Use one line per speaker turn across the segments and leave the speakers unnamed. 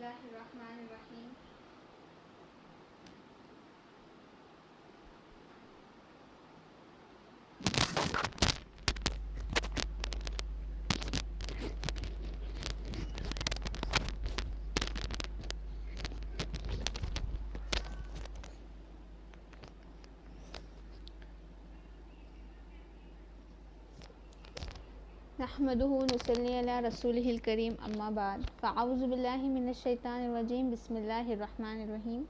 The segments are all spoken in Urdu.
اللہ الرحمن الرحیم۔ نحمدہ ونصلی علی رسولہ الکریم، اما بعد، فاعوذ باللہ من الشیطان الرجیم، بسم اللہ الرحمن الرحیم۔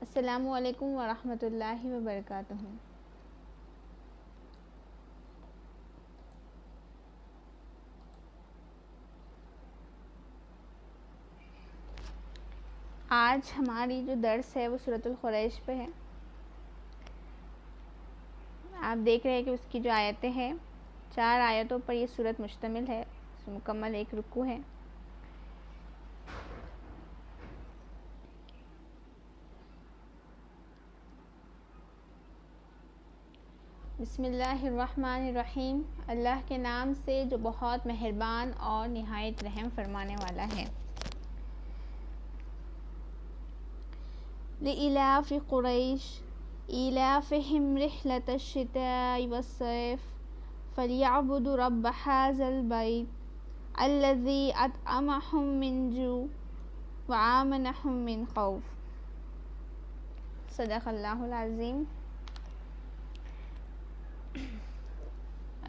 السلام علیکم ورحمۃ اللہ وبرکاتہ۔ آج ہماری جو درس ہے وہ سورۃ القریش پہ ہے۔ آپ دیکھ رہے ہیں کہ اس کی جو آیتیں ہیں 4 آیتوں پر یہ سورت مشتمل ہے، اس میں مکمل 1 رکوع ہے۔ بسم اللہ الرحمن الرحیم، اللہ کے نام سے جو بہت مہربان اور نہایت رحم فرمانے والا ہے۔ لإلاف قریش إيلافهم رحلة الشتاء والصيف فليعبدوا رب هذا البيت الذي أطعمهم من جوع وآمنهم من خوف۔ صدق اللہ العظیم۔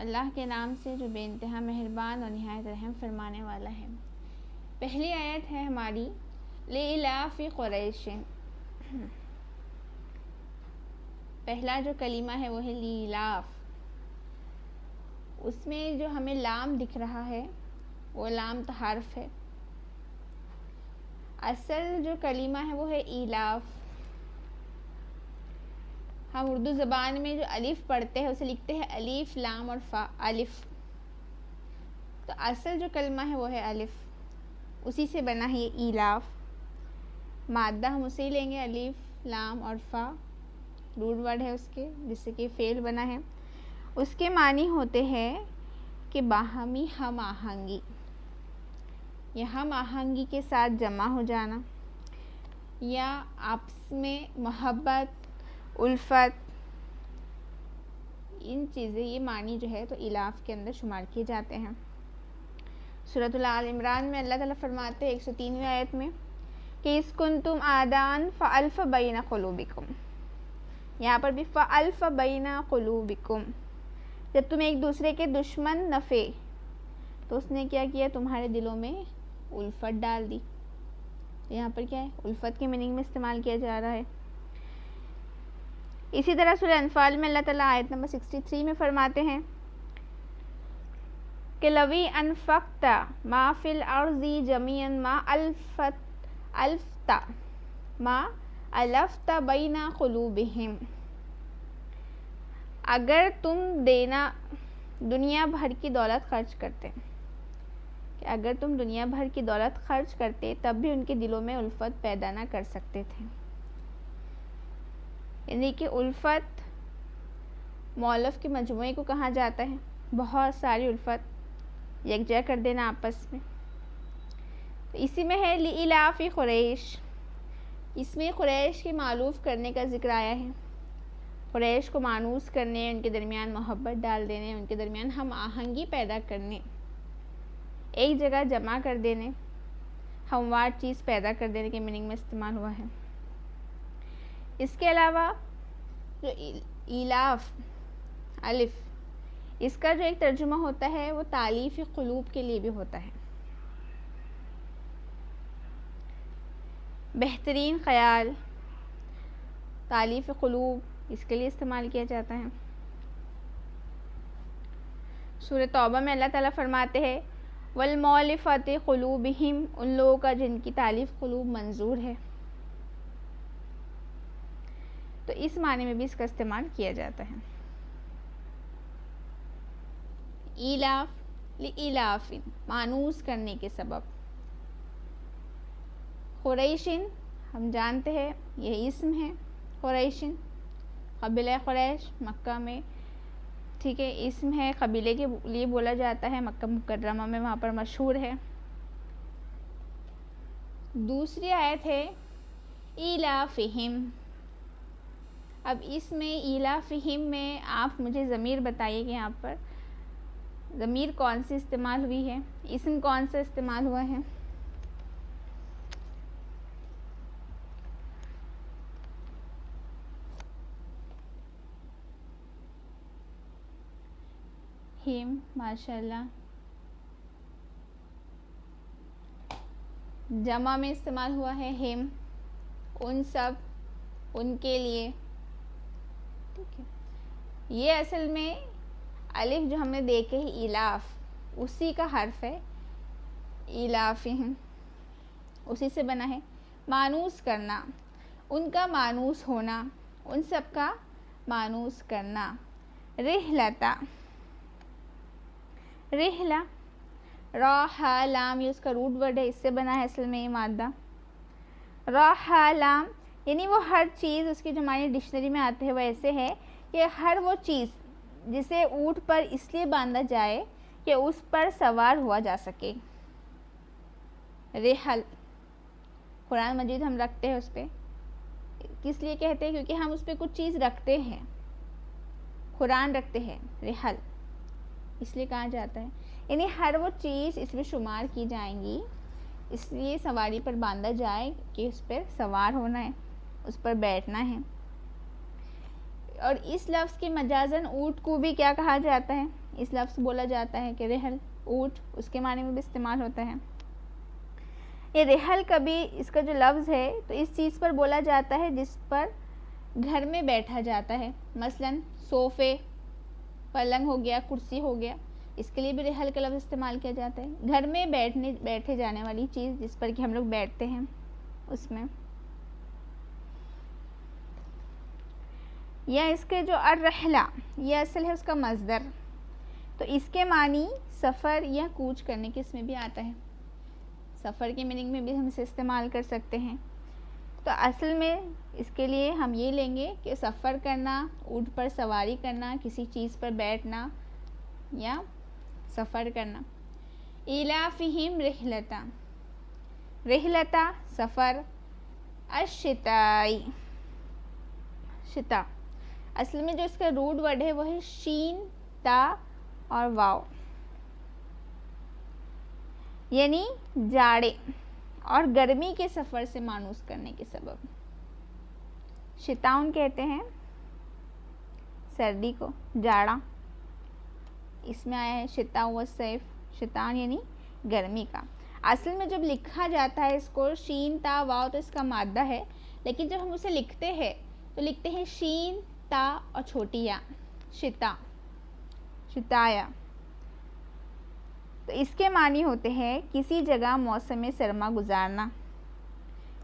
اللہ کے نام سے جو بے انتہا مہربان اور نہایت رحم فرمانے والا ہے۔ پہلی آیت ہے ہماری لإلاف قریش۔ پہلا جو کلمہ ہے وہ ہے لیلاف۔ اس میں جو ہمیں لام دکھ رہا ہے وہ لام تو حرف ہے۔ اصل جو کلمہ ہے وہ ہے ایلاف۔ ہم اردو زبان میں جو الف پڑھتے ہیں اسے لکھتے ہیں الف لام اور فا، الف۔ تو اصل جو کلمہ ہے وہ ہے الف، اسی سے بنا ہے یہ ایلاف۔ مادہ ہم اسی ہی لیں گے، الف لام اور فا، روٹ ورڈ ہے اس کے، جس سے کہ فعل بنا ہے۔ اس کے معنی ہوتے ہیں کہ باہمی ہم آہنگی، یا ہم آہنگی کے ساتھ جمع ہو جانا، یا آپس میں محبت، الفت، ان چیزیں، یہ معنی جو ہے تو ایلاف کے اندر شمار کیے جاتے ہیں۔ سورۃ آل عمران میں اللہ تعالیٰ فرماتے ہیں 103ویں آیت میں کہ اذ کنتم اعداء فألف بین قلوبکم۔ یہاں پر بھی فألف بین قلوبکم، جب تم ایک دوسرے کے دشمن نفے تو اس نے کیا کیا، تمہارے دلوں میں الفت ڈال دی۔ یہاں پر کیا ہے، الفت کے میننگ میں استعمال کیا جا رہا ہے۔ اسی طرح سورہ انفال میں اللہ تعالیٰ آیت نمبر 63 میں فرماتے ہیں کہ لوی انفقت ما فی الارض جميعا ما الفت بین قلوبہم۔ اگر تم دنیا بھر کی دولت خرچ کرتے، کہ اگر تم دنیا بھر کی دولت خرچ کرتے تب بھی ان کے دلوں میں الفت پیدا نہ کر سکتے تھے۔ یعنی کہ الفت مؤلف کے مجموعے کو کہا جاتا ہے، بہت ساری الفت یکجا کر دینا آپس میں۔ تو اسی میں ہے لإلاف قریش، اس میں قریش کے معلوف کرنے کا ذکر آیا ہے۔ قریش کو مانوس کرنے، ان کے درمیان محبت ڈال دینے، ان کے درمیان ہم آہنگی پیدا کرنے، ایک جگہ جمع کر دینے، ہموار چیز پیدا کر دینے کے میننگ میں استعمال ہوا ہے۔ اس کے علاوہ جو ایلاف الف، اس کا جو ایک ترجمہ ہوتا ہے وہ تالیف قلوب کے لیے بھی ہوتا ہے، بہترین خیال، تالیف قلوب، اس کے لیے استعمال کیا جاتا ہے۔ سورہ توبہ میں اللہ تعالیٰ فرماتے ہیں والمؤلفۃ قلوبہم، ان لوگوں کا جن کی تالیف قلوب منظور ہے۔ تو اس معنی میں بھی اس کا استعمال کیا جاتا ہے۔ ایلاف لإلاف، مانوس کرنے کے سبب۔ قریشن، ہم جانتے ہیں یہ اسم ہے، قریشن قبیلہ قریش، مکہ میں ٹھیک ہے، اسم ہے قبیلے کے لیے بولا جاتا ہے، مکہ مکرمہ میں وہاں پر مشہور ہے۔ دوسری آیت ہے ایلافہم۔ اب اس میں ایلافہم میں آپ مجھے ضمیر بتائیے کہ یہاں پر ضمیر کون سی استعمال ہوئی ہے، اسم کون سا استعمال ہوا ہے؟ ہم، ماشاء اللہ۔ جمع میں استعمال ہوا ہے ہم، ان سب، ان کے لیے، ٹھیک ہے۔ یہ اصل میں الف جو ہم نے دیکھے ایلاف، اسی کا حرف ہے، ایلافہم، اسی سے بنا ہے۔ مانوس کرنا، ان کا مانوس ہونا، ان سب کا مانوس کرنا۔ رحلتا، رحلہ، را ہا لام، یہ اس کا روٹ ورڈ ہے، اس سے بنا ہے اصل میں یہ مادہ۔ را ہا لام یعنی وہ ہر چیز، اس کی جو معنی ڈکشنری میں آتے ہیں وہ ایسے ہے کہ ہر وہ چیز جسے اونٹ پر اس لیے باندھا جائے کہ اس پر سوار ہوا جا سکے۔ رحل، قرآن مجید ہم رکھتے ہیں اس پہ، کس لیے کہتے ہیں؟ کیونکہ ہم اس پہ کچھ چیز رکھتے ہیں، قرآن رکھتے ہیں، رحل اس لیے کہا جاتا ہے، یعنی ہر وہ چیز اس میں شمار کی جائیں گی، اس لیے سواری پر باندھا جائے کہ اس پر سوار ہونا ہے، اس پر بیٹھنا ہے۔ اور اس لفظ کے مجازاً اونٹ کو بھی کیا کہا جاتا ہے؟ اس لفظ بولا جاتا ہے کہ رحل، اونٹ، اس کے معنی میں بھی استعمال ہوتا ہے۔ یہ رحل کبھی اس کا جو لفظ ہے تو اس چیز پر بولا جاتا ہے جس پر گھر میں بیٹھا جاتا ہے، مثلاً صوفے، پلنگ ہو گیا، کرسی ہو گیا، اس کے لیے بھی رحل کا لفظ استعمال کیا جاتا ہے، گھر میں بیٹھے جانے والی چیز جس پر کہ ہم لوگ بیٹھتے ہیں اس میں۔ یا اس کے جو الرحلہ، یہ اصل ہے اس کا مصدر، تو اس کے معنی سفر یا کوچ کرنے کے، اس میں بھی آتا ہے، سفر کے میننگ میں بھی ہم اسے استعمال کر سکتے ہیں۔ تو اصل میں اس کے لیے ہم یہ لیں گے کہ سفر کرنا، اونٹ پر سواری کرنا، کسی چیز پر بیٹھنا یا سفر کرنا۔ ایلافہم رحلتا، رحلتا سفر، الشتائی، شتا، اصل میں جو اس کا روٹ ورڈ ہے وہ ہے شین، تا اور واو، یعنی جاڑے اور گرمی کے سفر سے مانوس کرنے کے سبب۔ شتاؤن کہتے ہیں سردی کو، جاڑا، اس میں آیا ہے شتا و صیف، شتان یعنی گرمی کا۔ اصل میں جب لکھا جاتا ہے اس کو شین تا واو تو اس کا مادہ ہے، لیکن جب ہم اسے لکھتے ہیں تو لکھتے ہیں شین تا اور چھوٹی یا، شتا، شتایا۔ تو اس کے معنی ہوتے ہیں کسی جگہ موسم سرما گزارنا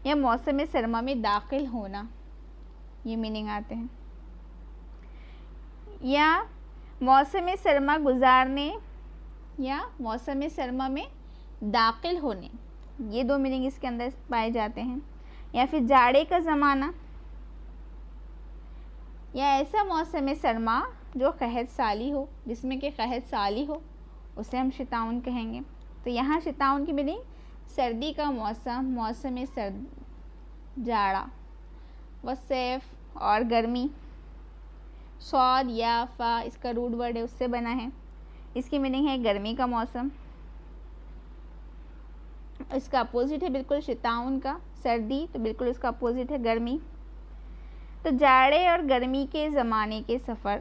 یا موسم سرما میں داخل ہونا، یہ میننگ آتے ہیں۔ یا موسم سرما گزارنے یا موسم سرما میں داخل ہونے، یہ دو میننگ اس کے اندر پائے جاتے ہیں۔ یا پھر جاڑے کا زمانہ، یا ایسا موسم سرما جو قحط سالی ہو، جس میں کہ قحط سالی ہو، اسے ہم شتاؤن کہیں گے۔ تو یہاں شتاؤن کی میننگ سردی کا موسم، موسم سرد، جاڑا، وصیف اور گرمی۔ صاد یا فا اس کا روٹ ورڈ ہے، اس سے بنا ہے، اس کی میننگ ہے گرمی کا موسم، اس کا اپوزٹ ہے بالکل شتاؤن کا، سردی، تو بالکل اس کا اپوزٹ ہے گرمی۔ تو جاڑے اور گرمی کے زمانے کے سفر،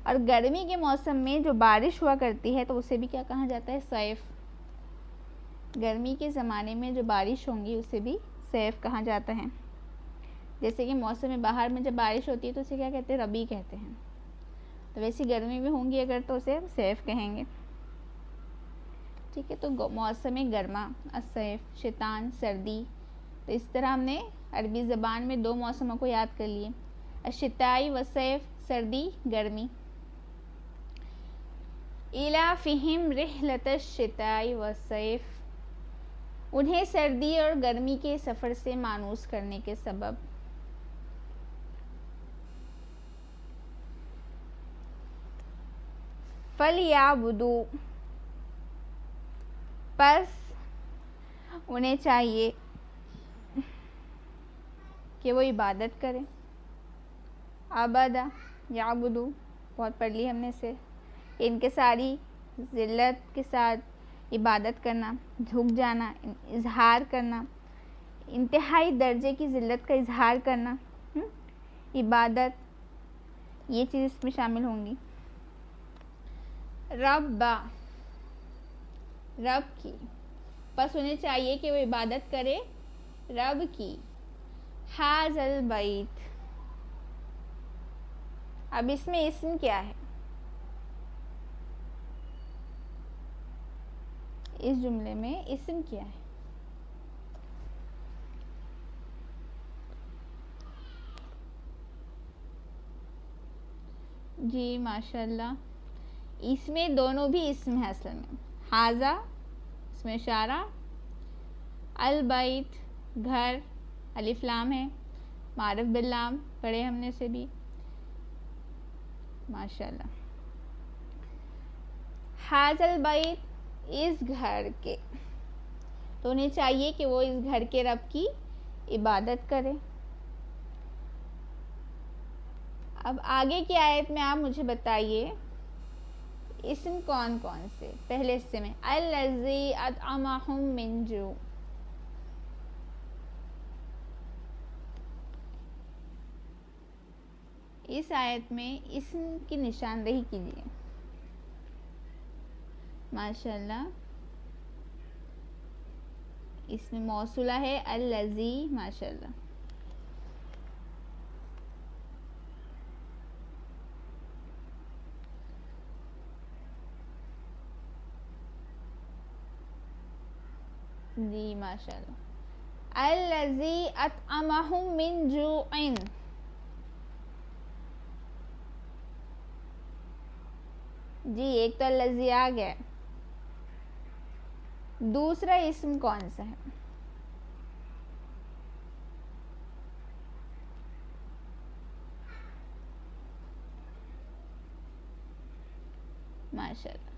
اور گرمی کے موسم میں جو بارش ہوا کرتی ہے تو اسے بھی کیا کہا جاتا ہے؟ صیف۔ گرمی کے زمانے میں جو بارش ہوں گی اسے بھی صیف کہا جاتا ہے، جیسے کہ موسم بہار میں جب بارش ہوتی ہے تو اسے کیا کہتے ہیں؟ ربیع کہتے ہیں، تو ویسی گرمی میں ہوں گی اگر تو اسے صیف کہیں گے، ٹھیک ہے۔ تو موسم گرما، الصیف، شتان، سردی، تو اس طرح ہم نے عربی زبان میں دو موسموں کو یاد کر لیے، الشتائی والصیف، سردی، گرمی۔ ایلافہم رحلۃ الشتاء والصیف، انہیں سردی اور گرمی کے سفر سے مانوس کرنے کے سبب۔ فَلْيَعْبُدُوا پس انہیں چاہیے کہ وہ عبادت کریں. عبادہ یعبدو بہت پڑھ لی ہم نے سے ان کے ساری ذلت کے ساتھ عبادت کرنا، جھک جانا، اظہار کرنا، انتہائی درجے کی ذلت کا اظہار کرنا، عبادت، یہ چیز اس میں شامل ہوں گی. رب کی پس انہیں چاہیے کہ وہ عبادت کرے رب کی. ھذا البیت اب اس میں اسم کیا ہے؟ اس جملے میں اسم کیا ہے؟ جی ماشاءاللہ، اس میں دونوں بھی اسم ہے اصل میں. ھذا اس میں اشارہ، البیت گھر، الف لام ہے، معرف باللام پڑھے ہم نے سے بھی ماشاءاللہ. ھذا البیت اس گھر کے، تو انہیں چاہیے کہ وہ اس گھر کے رب کی عبادت کرے. اب آگے کی آیت میں آپ مجھے بتائیے اسم کون کون سے. پہلے حصے میں الذی اطعمہم من جوع، اس آیت میں اسم کی نشاندہی کیجیے. ماشاءاللہ اس میں موصولہ ہے الذی، ماشاءاللہ. جی ماشاءاللہ. الذی اطعمہم من جوع، جی ایک تو الذی آ گیا، دوسرا اسم کون سا ہے؟ ماشاءاللہ.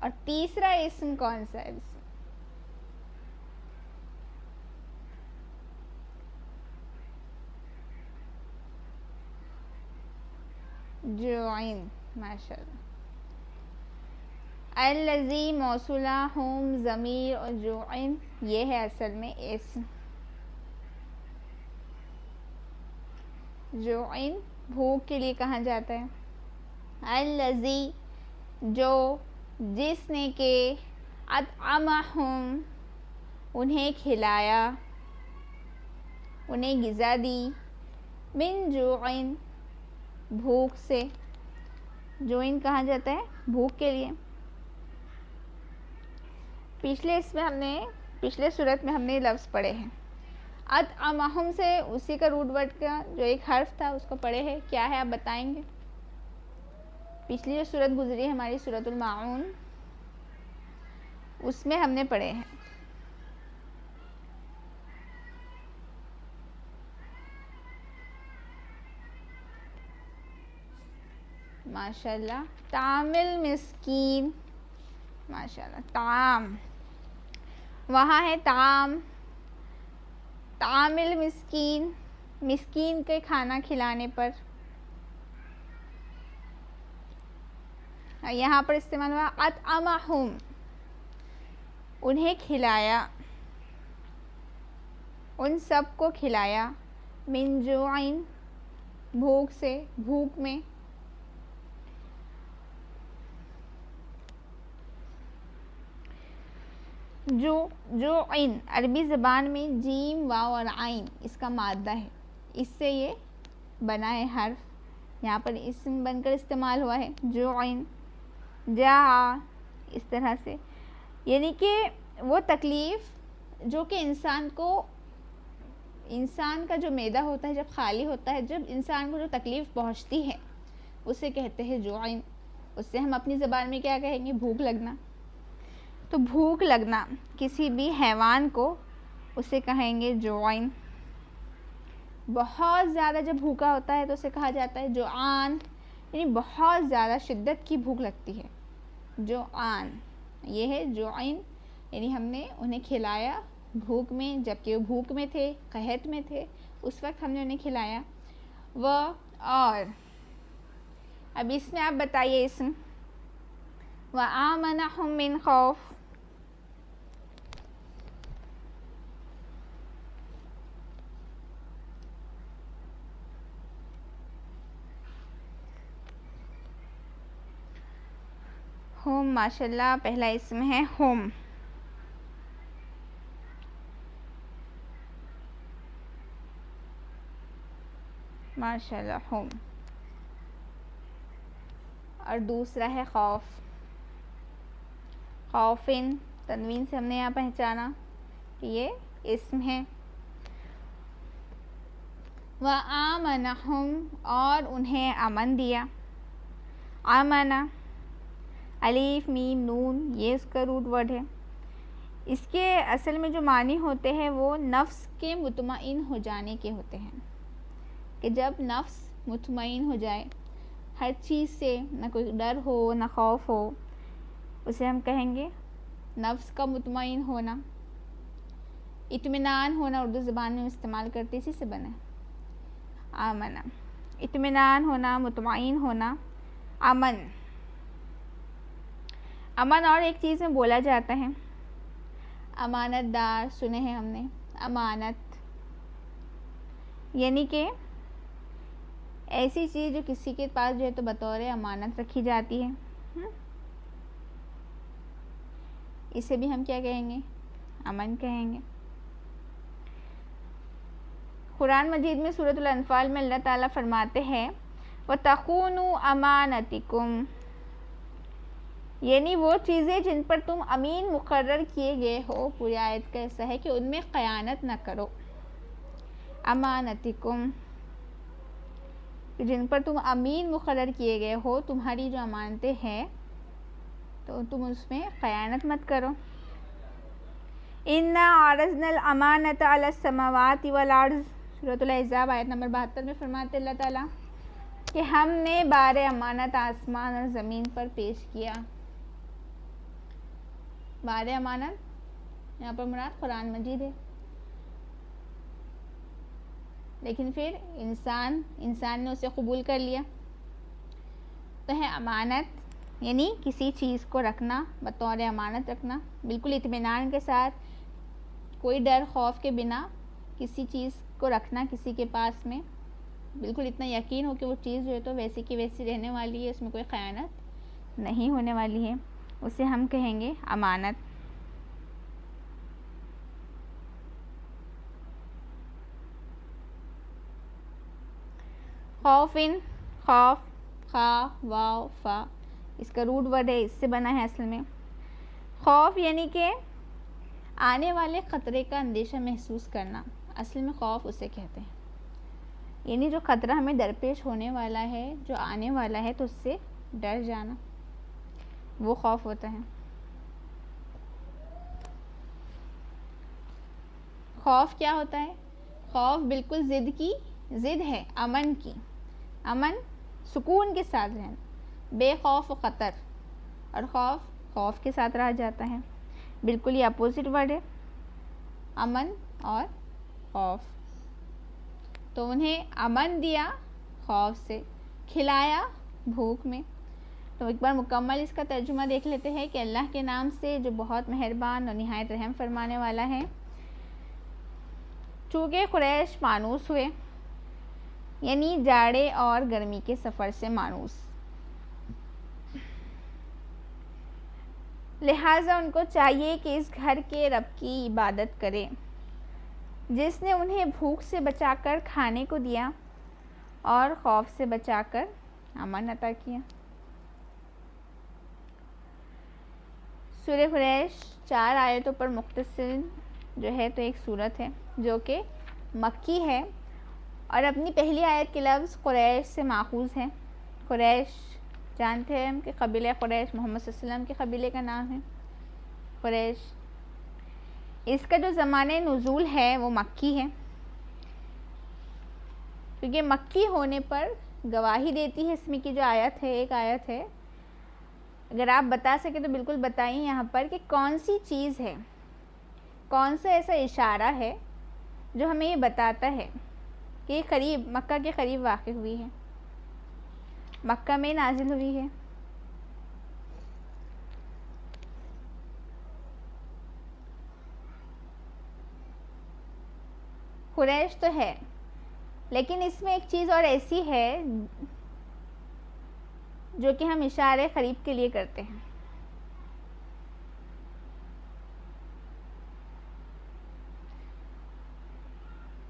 اور تیسرا اسم کون سا ہے؟ جوعین، ماشاءاللہ. الذی موصولہ، ہم ضمیر، اور جوعین یہ ہے اصل میں اسم. جوعین بھوک کے لیے کہا جاتا ہے. الذی جو، جس نے کہ اطعمہم انہیں کھلایا، انہیں غذا دی، من جوعین بھوک سے. جوعین کہا جاتا ہے بھوک کے لیے. پچھلے صورت میں ہم نے لفظ پڑھے ہیں اطعمہم سے، اسی کا روٹ ورڈ کا جو ایک حرف تھا اس کو پڑھے ہیں. کیا ہے آپ بتائیں گے؟ پچھلی جو صورت گزری ہے ہماری سورۃ الماعون، اس میں ہم نے پڑھے ہیں. ماشاءاللہ. طعام المسکین، ماشاءاللہ. طعام وہاں ہے طعام، طعام المسکین مسکین کے کھانا کھلانے پر. یہاں پر استعمال ہوا اطعمہم انہیں کھلایا، ان سب کو کھلایا، من جوعین بھوک سے، بھوک میں. جوعین عربی زبان میں جیم، واو اور عین اس کا مادہ ہے، اس سے یہ بنا ہے حرف. یہاں پر اسم بن کر استعمال ہوا ہے جوعین. جاء اس طرح سے، یعنی کہ وہ تکلیف جو کہ انسان کا جو معدہ ہوتا ہے جب خالی ہوتا ہے، جب انسان کو جو تکلیف پہنچتی ہے اسے کہتے ہیں جوعین. اس سے ہم اپنی زبان میں کیا کہیں گے؟ بھوک لگنا. تو بھوک لگنا کسی بھی حیوان کو اسے کہیں گے جوعین. بہت زیادہ جب بھوکا ہوتا ہے تو اسے کہا جاتا ہے جوعان، یعنی بہت زیادہ شدت کی بھوک لگتی ہے، جوعان۔ یہ ہے جوعین، یعنی ہم نے انہیں کھلایا بھوک میں، جبکہ وہ بھوک میں تھے، قحط میں تھے، اس وقت ہم نے انہیں کھلایا۔ وہ اور اب اس میں آپ بتائیے اسم وَآمَنَهُم مِّن خوف، ہم، ماشاء اللہ پہلا اسم ہے ہم۔ ماشاء اللہ ہم، اور دوسرا ہے خوف، خوفن، تنوین سے ہم نے یہاں پہچانا کہ یہ اسم ہے۔ وَآمَنَهُم، اور انہیں امن دیا، آمنا، الف میم نون، یہ اس کا روٹ ورڈ ہے۔ اس کے اصل میں جو معنی ہوتے ہیں وہ نفس کے مطمئن ہو جانے کے ہوتے ہیں، کہ جب نفس مطمئن ہو جائے ہر چیز سے، نہ کوئی ڈر ہو نہ خوف ہو، اسے ہم کہیں گے نفس کا مطمئن ہونا، اطمینان ہونا، اردو زبان میں استعمال کرتے اسی سے بنا ہے آمنا، اطمینان ہونا، مطمئن ہونا، امن۔ امن اور ایک چیز میں بولا جاتا ہے، امانت دار، سنے ہیں ہم نے، امانت یعنی کہ ایسی چیز جو کسی کے پاس جو ہے تو بطور امانت رکھی جاتی ہے، اسے بھی ہم کیا کہیں گے؟ امن کہیں گے۔ قرآن مجید میں سورۃ الانفال میں اللہ تعالیٰ فرماتے ہیں وَتَخُونُوا أَمَانَتِكُمْ، یعنی وہ چیزیں جن پر تم امین مقرر کیے گئے ہو، پوری آیت کا ایسا ہے کہ ان میں خیانت نہ کرو، امانتکم، جن پر تم امین مقرر کیے گئے ہو، تمہاری جو امانتیں ہیں تو تم اس میں خیانت مت کرو۔ اِنَّا عَرَضْنَا الْأَمَانَةَ عَلَى السَّمَاوَاتِ وَالْأَرْضِ، سورۃ الاحزاب آیت نمبر 72 میں فرماتے اللہ تعالیٰ کہ ہم نے بار امانت آسمان اور زمین پر پیش کیا۔ بار امانت یہاں پر مراد قرآن مجید ہے، لیکن پھر انسان نے اسے قبول کر لیا، تو ہے امانت یعنی کسی چیز کو رکھنا، بطور امانت رکھنا، بالکل اطمینان کے ساتھ، کوئی ڈر خوف کے بنا کسی چیز کو رکھنا کسی کے پاس میں، بالکل اتنا یقین ہو کہ وہ چیز جو ہے تو ویسی کی ویسی رہنے والی ہے، اس میں کوئی خیانت نہیں ہونے والی ہے، اسے ہم کہیں گے امانت۔ خوفن، خوف، خا واو فا، اس کا روٹ ورڈ ہے، اس سے بنا ہے اصل میں۔ خوف یعنی کہ آنے والے خطرے کا اندیشہ محسوس کرنا، اصل میں خوف اسے کہتے ہیں، یعنی جو خطرہ ہمیں درپیش ہونے والا ہے، جو آنے والا ہے تو اس سے ڈر جانا، وہ خوف ہوتا ہے۔ خوف کیا ہوتا ہے؟ خوف بالکل ضد ہے امن کی، امن سکون کے ساتھ رہنا، بے خوف و خطر، اور خوف کے ساتھ رہا جاتا ہے، بالکل یہ اپوزٹ ورڈ ہے امن اور خوف۔ تو انہیں امن دیا خوف سے، کھلایا بھوک میں۔ تو ایک بار مکمل اس کا ترجمہ دیکھ لیتے ہیں کہ اللہ کے نام سے جو بہت مہربان اور نہایت رحم فرمانے والا ہے۔ چونکہ قریش مانوس ہوئے، یعنی جاڑے اور گرمی کے سفر سے مانوس، لہٰذا ان کو چاہیے کہ اس گھر کے رب کی عبادت کرے جس نے انہیں بھوک سے بچا کر کھانے کو دیا اور خوف سے بچا کر امن عطا کیا۔ سورہ قریش 4 آیتوں پر مختصر جو ہے تو ایک سورت ہے جو کہ مکی ہے، اور اپنی پہلی آیت کے لفظ قریش سے ماخوذ ہے۔ قریش جانتے ہیں ہم کہ قبیلہ قریش محمد صلی اللہ علیہ وسلم کے قبیلے کا نام ہے قریش۔ اس کا جو زمانہ نزول ہے وہ مکی ہے، کیونکہ مکی ہونے پر گواہی دیتی ہے اس میں کی جو آیت ہے، ایک آیت ہے. اگر آپ بتا سکیں تو بالکل بتائیں یہاں پر کہ کون سی چیز ہے، کون سا ایسا اشارہ ہے جو ہمیں یہ بتاتا ہے کہ یہ قریب، مکہ کے قریب واقع ہوئی ہے، مکہ میں نازل ہوئی ہے. قریش تو ہے، لیکن اس میں ایک چیز اور ایسی ہے جو کہ ہم اشارے قریب کے لیے کرتے ہیں.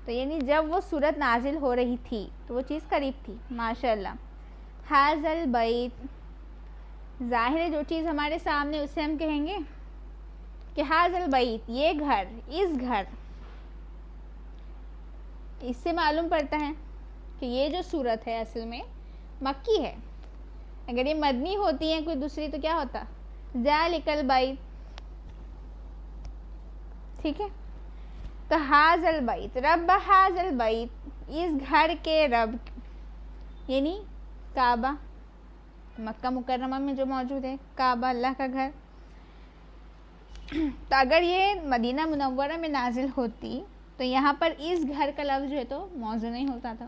تو یعنی جب وہ صورت نازل ہو رہی تھی تو وہ چیز قریب تھی. ماشاءاللہ. حاذ البیت، ظاہر ہے جو چیز ہمارے سامنے اسے ہم کہیں گے کہ حاذ البیت، یہ گھر، اس گھر. اس سے معلوم پڑتا ہے کہ یہ جو صورت ہے اصل میں مکی ہے. اگر یہ مدنی ہوتی ہے کوئی دوسری تو کیا ہوتا؟ ذالک البیت. ٹھیک ہے. تو حاذ البیت، رب حاذ البیت، اس گھر کے رب، یعنی کعبہ، مکہ مکرمہ میں جو موجود ہے کعبہ، اللہ کا گھر. تو اگر یہ مدینہ منورہ میں نازل ہوتی تو یہاں پر اس گھر کا لفظ جو ہے تو موضوع نہیں ہوتا تھا.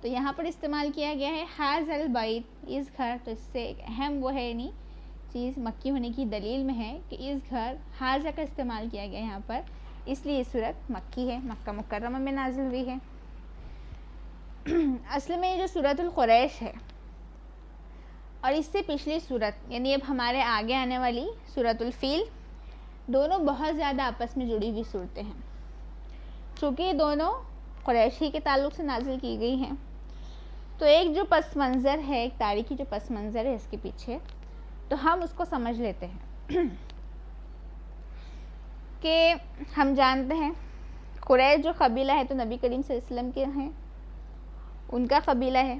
تو یہاں پر استعمال کیا گیا ہے حاذ البیت، اس گھر. تو اس سے ایک اہم وہ ہے یعنی چیز مکی ہونے کی دلیل میں ہے کہ اس گھر، حاذہ کا استعمال کیا گیا یہاں پر، اس لیے یہ صورت مکی ہے، مکہ مکرمہ میں نازل ہوئی ہے. اصل میں یہ جو سورۃ القریش ہے اور اس سے پچھلی صورت یعنی اب ہمارے آگے آنے والی سورۃ الفیل، دونوں بہت زیادہ آپس میں جڑی ہوئی صورتیں ہیں. چونکہ یہ دونوں قریش ہی کے تعلق سے نازل کی گئی ہیں تو ایک جو پس منظر ہے، ایک تاریخی جو پس منظر ہے اس کے پیچھے، تو ہم اس کو سمجھ لیتے ہیں. کہ ہم جانتے ہیں قریش جو قبیلہ ہے تو نبی کریم صلی اللہ علیہ وسلم کے ہیں، ان کا قبیلہ ہے،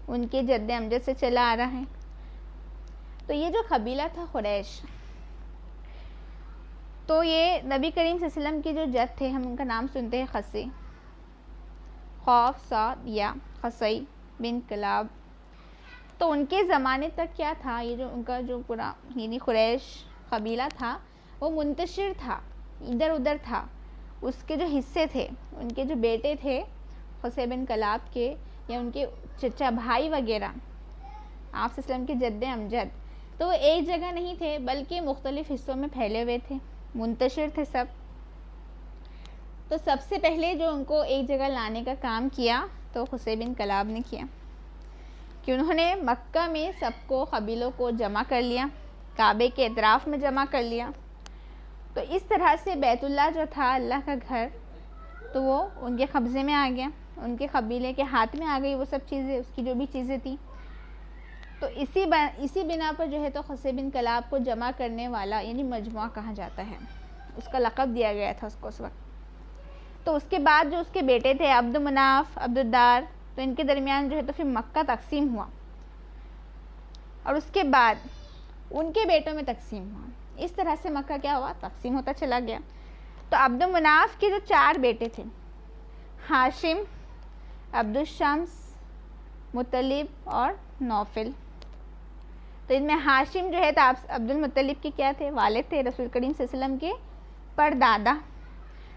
ان کے جد امجد سے چلا آ رہا ہے. تو یہ جو قبیلہ تھا قریش، تو یہ نبی کریم صلی اللہ علیہ وسلم کے جو جد تھے، ہم ان کا نام سنتے ہیں قصی، خوف صاد یا قصی بن کلاب. تو ان کے زمانے تک کیا تھا، یہ جو ان کا جو پورا یعنی قریش قبیلہ تھا وہ منتشر تھا، ادھر ادھر تھا. اس کے جو حصے تھے، ان کے جو بیٹے تھے قصی بن کلاب کے، یا ان کے چچا بھائی وغیرہ آپ صلی اللہ علیہ وسلم کے جد امجد، تو وہ ایک جگہ نہیں تھے بلکہ مختلف حصوں میں پھیلے ہوئے تھے، منتشر تھے سب. تو سب سے پہلے جو ان کو ایک جگہ لانے کا کام کیا تو قصی بن کلاب نے کیا کہ انہوں نے مکہ میں سب کو، قبیلوں کو جمع کر لیا، کعبے کے اطراف میں جمع کر لیا. تو اس طرح سے بیت اللہ جو تھا، اللہ کا گھر، تو وہ ان کے قبضے میں آ گیا، ان کے قبیلے کے ہاتھ میں آ گئی وہ سب چیزیں، اس کی جو بھی چیزیں تھیں. تو اسی بنا پر جو ہے تو قصی بن کلاب کو جمع کرنے والا یعنی مجموعہ کہا جاتا ہے، اس کا لقب دیا گیا تھا اس کو اس وقت. تو اس کے بعد جو اس کے بیٹے تھے عبد مناف، عبد الدار، تو ان کے درمیان جو ہے تو پھر مکہ تقسیم ہوا، اور اس کے بعد ان کے بیٹوں میں تقسیم ہوا. اس طرح سے مکہ کیا ہوا، تقسیم ہوتا چلا گیا. تو عبد مناف کے جو 4 بیٹے تھے، ہاشم، عبد الشمس، مطلب اور نوفل. تو ان میں ہاشم جو ہے تو عبد المطلب کے کیا تھے، والد تھے، رسول کریم صلی اللہ علیہ وسلم کے پردادا.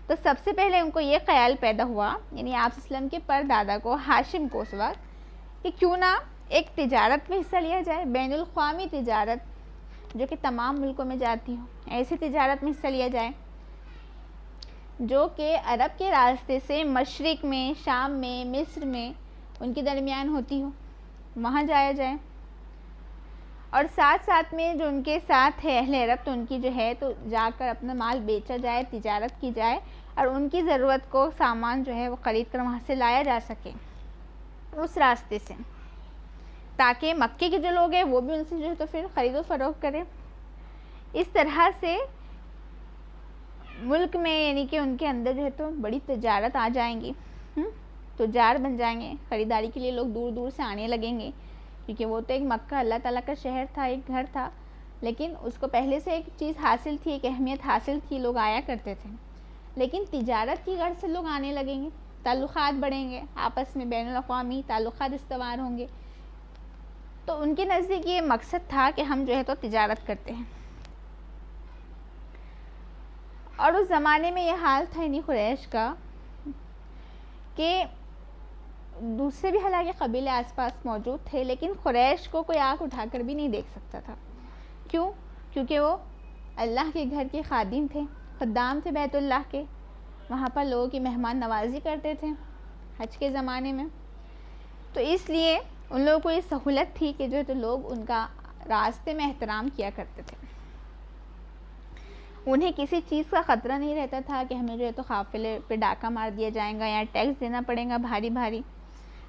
تو سب سے پہلے ان کو یہ خیال پیدا ہوا، یعنی آپ صلی اللہ علیہ وسلم کے پردادا کو، ہاشم کو، اس وقت کہ کیوں نہ ایک تجارت میں حصہ لیا جائے، بین الاقوامی تجارت جو کہ تمام ملکوں میں جاتی ہو، ایسی تجارت میں حصہ لیا جائے جو کہ عرب کے راستے سے مشرق میں، شام میں، مصر میں ان کے درمیان ہوتی ہو، وہاں جایا جائے. اور ساتھ ساتھ میں جو ان کے ساتھ ہے اہل عرب، تو ان کی جو ہے تو جا کر اپنا مال بیچا جائے، تجارت کی جائے، اور ان کی ضرورت کو سامان جو ہے وہ خرید کر وہاں سے لایا جا سکے اس راستے سے، تاکہ مکے کے جو لوگ ہیں وہ بھی ان سے جو ہے تو پھر خرید و فروخت کریں. اس طرح سے ملک میں یعنی کہ ان کے اندر جو ہے تو بڑی تجارت آ جائیں گی، تجار بن جائیں گے، خریداری کے لیے لوگ دور دور سے آنے لگیں گے، کیونکہ وہ تو ایک مکہ اللہ تعالیٰ کا شہر تھا، ایک گھر تھا، لیکن اس کو پہلے سے ایک چیز حاصل تھی، ایک اہمیت حاصل تھی، لوگ آیا کرتے تھے. لیکن تجارت کی غرض سے لوگ آنے لگیں گے تعلقات بڑھیں گے، آپس میں بین الاقوامی تعلقات استوار ہوں گے. تو ان کے نزدیک یہ مقصد تھا کہ ہم جو ہے تو تجارت کرتے ہیں. اور اس زمانے میں یہ حال تھا انہی قریش کا کہ دوسرے بھی حالانکہ قبیلے آس پاس موجود تھے، لیکن قریش کو کوئی آنکھ اٹھا کر بھی نہیں دیکھ سکتا تھا. کیوں؟ کیونکہ وہ اللہ کے گھر کے خادم تھے، خدام تھے بیت اللہ کے. وہاں پر لوگوں کی مہمان نوازی کرتے تھے حج کے زمانے میں. تو اس لیے ان لوگوں کو یہ سہولت تھی کہ جو ہے تو لوگ ان کا راستے میں احترام کیا کرتے تھے. انہیں کسی چیز کا خطرہ نہیں رہتا تھا کہ ہمیں جو ہے تو قافلے پہ ڈاکہ مار دیا جائے گا یا ٹیکس دینا پڑے گا بھاری بھاری.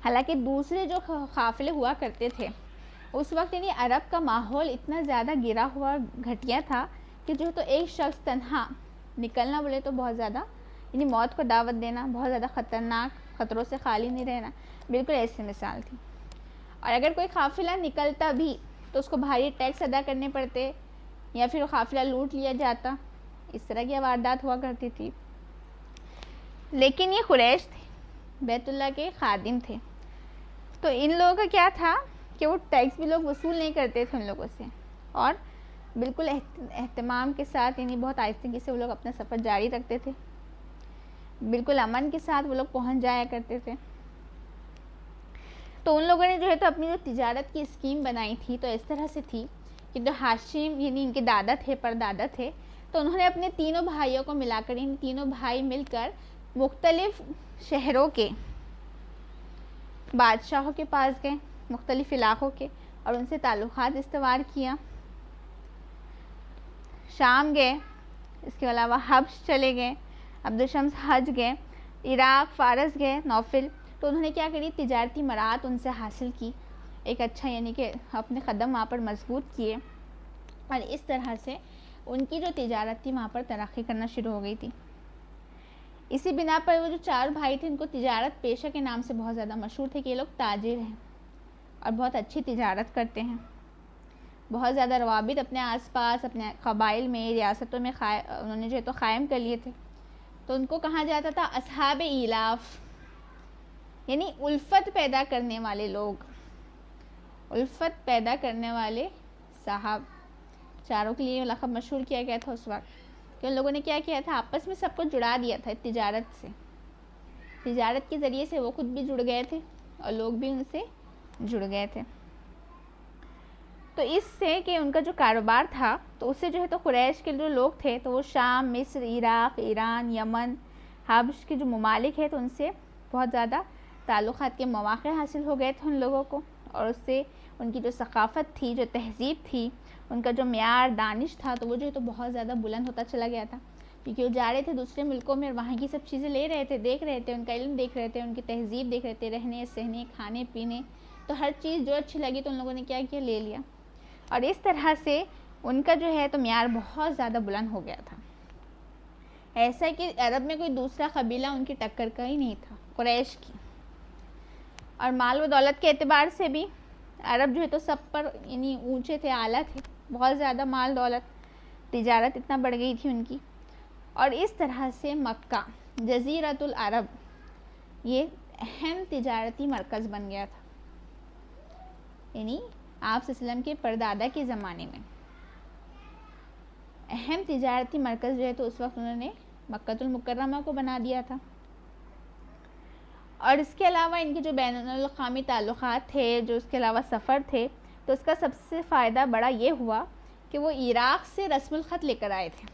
حالانکہ دوسرے جو قافلے ہوا کرتے تھے اس وقت یعنی عرب کا ماحول اتنا زیادہ گرا ہوا گھٹیا تھا کہ جو ہے تو ایک شخص تنہا نکلنا بولے تو بہت زیادہ یعنی موت کو دعوت دینا، بہت زیادہ خطرناک، خطروں سے خالی نہیں رہنا، بالکل ایسی مثال تھی. اور اگر کوئی قافلہ نکلتا بھی تو اس کو بھاری ٹیکس ادا کرنے پڑتے یا پھر قافلہ لوٹ لیا جاتا. اس طرح کی واردات ہوا کرتی تھی. لیکن یہ قریش تھے، بیت اللہ کے خادم تھے. تو ان لوگوں کا کیا تھا کہ وہ ٹیکس بھی لوگ وصول نہیں کرتے تھے ان لوگوں سے، اور بالکل اہتمام کے ساتھ یعنی بہت آہستگی سے وہ لوگ اپنا سفر جاری رکھتے تھے. بالکل امن کے ساتھ وہ لوگ پہنچ جایا کرتے تھے. تو ان لوگوں نے جو ہے تو اپنی جو تجارت کی اسکیم بنائی تھی تو اس طرح سے تھی کہ جو ہاشم یعنی ان کے دادا تھے، پردادا تھے، تو انہوں نے اپنے تینوں بھائیوں کو ملا کر، ان تینوں بھائی مل کر مختلف شہروں کے بادشاہوں کے پاس گئے، مختلف علاقوں کے، اور ان سے تعلقات استوار کیا. شام گئے، اس کے علاوہ حبش چلے گئے، عبدالشمس حج گئے، عراق، فارس گئے، نوفل. تو انہوں نے کیا کری، تجارتی مراعات ان سے حاصل کی، ایک اچھا یعنی کہ اپنے قدم وہاں پر مضبوط کیے، اور اس طرح سے ان کی جو تجارت تھی وہاں پر ترقی کرنا شروع ہو گئی تھی. اسی بنا پر وہ جو چار بھائی تھے ان کو تجارت پیشہ کے نام سے بہت زیادہ مشہور تھے کہ یہ لوگ تاجر ہیں اور بہت اچھی تجارت کرتے ہیں. بہت زیادہ روابط اپنے آس پاس، اپنے قبائل میں، ریاستوں میں انہوں نے جو ہے تو قائم کر لیے تھے. تو ان کو کہا جاتا تھا اصحاب ایلاف، یعنی الفت پیدا کرنے والے لوگ، الفت پیدا کرنے والے صاحب. چاروں کے لیے لقب مشہور کیا گیا تھا اس وقت کہ ان لوگوں نے کیا کیا تھا، آپس میں سب کو جڑا دیا تھا تجارت سے. تجارت کے ذریعے سے وہ خود بھی جڑ گئے تھے اور لوگ بھی ان سے جڑ گئے تھے. تو اس سے کہ ان کا جو کاروبار تھا تو اس سے جو ہے تو قریش کے جو لوگ تھے تو وہ شام، مصر، عراق، ایران، یمن، حبش کے جو ممالک ہیں تو ان سے بہت زیادہ تعلقات کے مواقع حاصل ہو گئے تھے ان لوگوں کو. اور اس سے ان کی جو ثقافت تھی، جو تہذیب تھی، ان کا جو معیار دانش تھا تو وہ جو ہے تو بہت زیادہ بلند ہوتا چلا گیا تھا. کیونکہ وہ جا رہے تھے دوسرے ملکوں میں اور وہاں کی سب چیزیں لے رہے تھے، دیکھ رہے تھے، ان کا علم دیکھ رہے تھے، ان کی تہذیب دیکھ رہے تھے، رہنے سہنے، کھانے پینے. تو ہر چیز جو اچھی لگی تو ان لوگوں نے کیا کیا، لے لیا. اور اس طرح سے ان کا جو ہے تو معیار بہت زیادہ بلند ہو گیا تھا. ایسا کہ عرب میں کوئی دوسرا قبیلہ ان کی ٹکر کا ہی نہیں تھا قریش کی. اور مال و دولت کے اعتبار سے بھی عرب جو ہے تو سب پر یعنی اونچے تھے، اعلیٰ تھے، بہت زیادہ مال دولت، تجارت اتنا بڑھ گئی تھی ان کی. اور اس طرح سے مکہ جزیرۃ العرب یہ اہم تجارتی مرکز بن گیا تھا. یعنی آپ صلی اللہ علیہ وسلم کے پردادا کے زمانے میں اہم تجارتی مرکز جو ہے تو اس وقت انہوں نے مکہ المکرمہ کو بنا دیا تھا. اور اس کے علاوہ ان کے جو بین الاقوامی تعلقات تھے، جو اس کے علاوہ سفر تھے، تو اس کا سب سے فائدہ بڑا یہ ہوا کہ وہ عراق سے رسم الخط لے کر آئے تھے.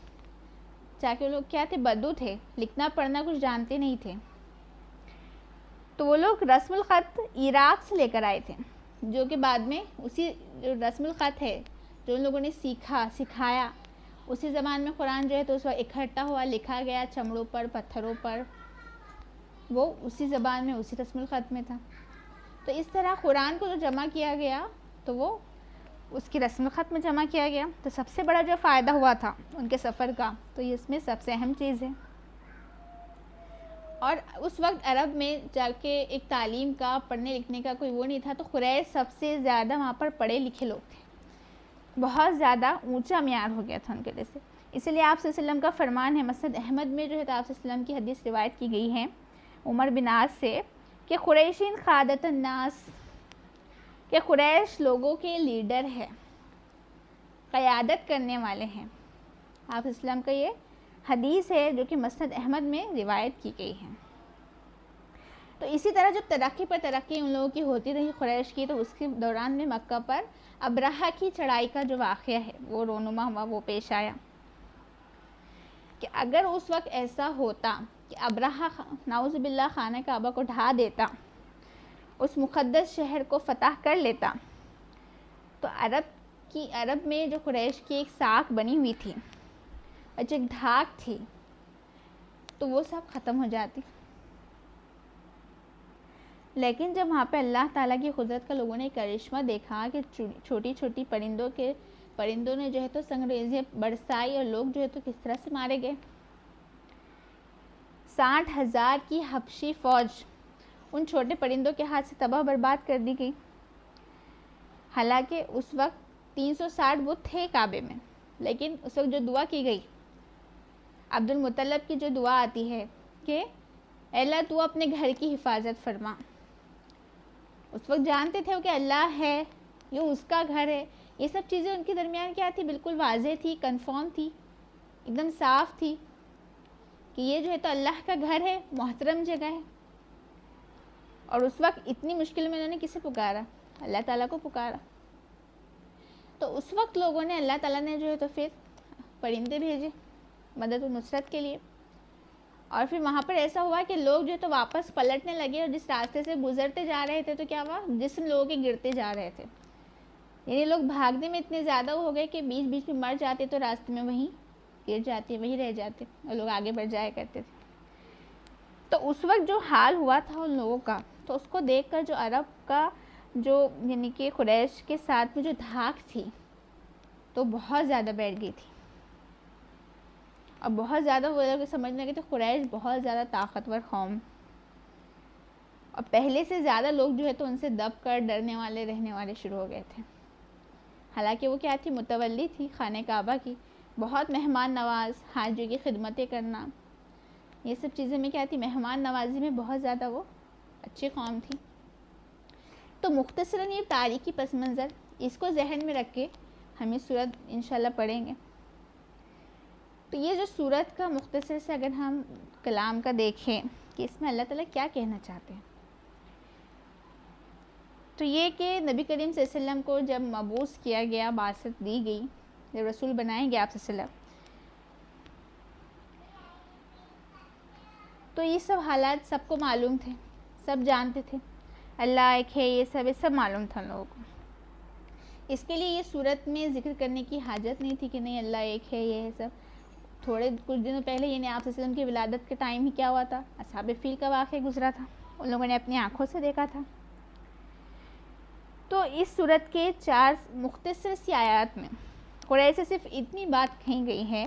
چاہے وہ لوگ کیا تھے، بدو تھے، لکھنا پڑھنا کچھ جانتے نہیں تھے. تو وہ لوگ رسم الخط عراق سے لے کر آئے تھے، جو کہ بعد میں اسی جو رسم الخط ہے جو ان لوگوں نے سکھایا، اسی زبان میں قرآن جو ہے تو اس وقت اکٹھا ہوا، لکھا گیا چمڑوں پر، پتھروں پر، وہ اسی زبان میں، اسی رسم الخط میں تھا. تو اس طرح قرآن کو جو جمع کیا گیا تو وہ اس کی رسم الخط میں جمع کیا گیا. تو سب سے بڑا جو فائدہ ہوا تھا ان کے سفر کا تو یہ اس میں سب سے اہم چیز ہے. اور اس وقت عرب میں جا کے ایک تعلیم کا، پڑھنے لکھنے کا کوئی وہ نہیں تھا، تو قریش سب سے زیادہ وہاں پر پڑھے لکھے لوگ تھے، بہت زیادہ اونچا معیار ہو گیا تھا ان کے لیے سے. اس لیے آپ صلی اللہ علیہ وسلم کا فرمان ہے، مسند احمد میں جو ہے تو آپ صلی اللہ علیہ وسلم کی حدیث روایت کی گئی ہے، عمر بن عاص سے کہ قریشین قادت الناس، کہ قریش لوگوں کے لیڈر ہے، قیادت کرنے والے ہیں۔ آپ اسلام کا یہ حدیث ہے جو کہ مسند احمد میں روایت کی گئی ہے۔ تو اسی طرح جب ترقی پر ترقی ان لوگوں کی ہوتی رہی قریش کی، تو اس کے دوران میں مکہ پر ابرہہ کی چڑھائی کا جو واقعہ ہے وہ رونما ہوا، وہ پیش آیا کہ اگر اس وقت ایسا ہوتا کہ ابرہہ نعوذ باللہ خانہ کعبہ کو ڈھا دیتا، اس مقدس شہر کو فتح کر لیتا، تو عرب میں جو قریش کی ایک ساکھ بنی ہوئی تھی اور جو ایک دھاک تھی، تو وہ سب ختم ہو جاتی۔ لیکن جب وہاں پہ اللہ تعالیٰ کی قدرت کا لوگوں نے کرشمہ دیکھا کہ چھوٹی چھوٹی پرندوں نے جو ہے تو سنگریزیں برسائی اور لوگ جو ہے تو کس طرح سے مارے گئے، 60,000 کی حبشی فوج ان چھوٹے پرندوں کے ہاتھ سے تباہ برباد کر دی گئی۔ حالانکہ اس وقت 360 بت تھے کعبے میں، لیکن اس وقت جو دعا کی گئی، عبد المطلب کی جو دعا آتی ہے کہ اے اللہ تو اپنے گھر کی حفاظت فرما، اس وقت جانتے تھے کہ اللہ ہے، یہ اس کا گھر ہے۔ یہ سب چیزیں ان کے درمیان کیا تھی، بالکل واضح تھی، کنفرم تھی، ایک دم صاف تھی کہ یہ جو ہے تو اللہ کا گھر ہے، محترم جگہ ہے۔ اور اس وقت اتنی مشکل میں انہوں نے کسے پکارا؟ اللہ تعالیٰ کو پکارا۔ تو اس وقت لوگوں نے اللہ تعالیٰ نے جو ہے تو پھر پرندے بھیجے مدد و نصرت کے لیے، اور پھر وہاں پر ایسا ہوا کہ لوگ جو ہے تو واپس پلٹنے لگے، اور جس راستے سے گزرتے جا رہے تھے تو کیا ہوا، جسم لوگوں کے گرتے جا رہے تھے، یعنی لوگ بھاگنے میں اتنے زیادہ ہو گئے کہ بیچ بیچ میں مر جاتے تو راستے میں وہیں گر جاتے، وہیں رہ جاتے، اور لوگ آگے بڑھ جایا کرتے تھے۔ تو اس وقت جو حال ہوا تھا ان لوگوں کا، تو اس کو دیکھ کر جو عرب کا جو یعنی کہ قریش کے ساتھ میں جو دھاک تھی تو بہت زیادہ بیٹھ گئی تھی، اور بہت زیادہ وہ لوگ سمجھنے لگے تھے قریش بہت زیادہ طاقتور قوم، اور پہلے سے زیادہ لوگ جو ہے تو ان سے دب کر ڈرنے والے رہنے والے شروع ہو گئے تھے۔ حالانکہ وہ کیا تھی، متولی تھی خانہ کعبہ کی، بہت مہمان نواز، حاجیوں کی خدمتیں کرنا، یہ سب چیزیں میں کیا تھی، مہمان نوازی میں بہت زیادہ وہ اچھی قوم تھی۔ تو مختصراً یہ تاریخی پس منظر، اس کو ذہن میں رکھ کے ہم یہ سورت انشاءاللہ پڑھیں گے۔ تو یہ جو سورت کا مختصر سے اگر ہم کلام کا دیکھیں کہ اس میں اللہ تعالیٰ کیا کہنا چاہتے ہیں، تو یہ کہ نبی کریم صلی اللہ علیہ وسلم کو جب مبعوث کیا گیا، بعثت دی گئی، جب رسول بنائے گئے آپ صلی اللہ علیہ وسلم، تو یہ سب حالات سب کو معلوم تھے، سب جانتے تھے اللہ ایک ہے، یہ سب معلوم تھا لوگوں کو۔ اس کے لیے یہ صورت میں ذکر کرنے کی حاجت نہیں تھی کہ نہیں اللہ ایک ہے، یہ ہے سب۔ کچھ دنوں پہلے یعنی آپ صلی اللہ علیہ وسلم کی ولادت کے ٹائم ہی کیا ہوا تھا، اصحاب فیل کا واقعہ گزرا تھا، ان لوگوں نے اپنی آنکھوں سے دیکھا تھا۔ تو اس صورت کے 4 مختصر سی آیات میں قریش سے صرف اتنی بات کہی گئی ہے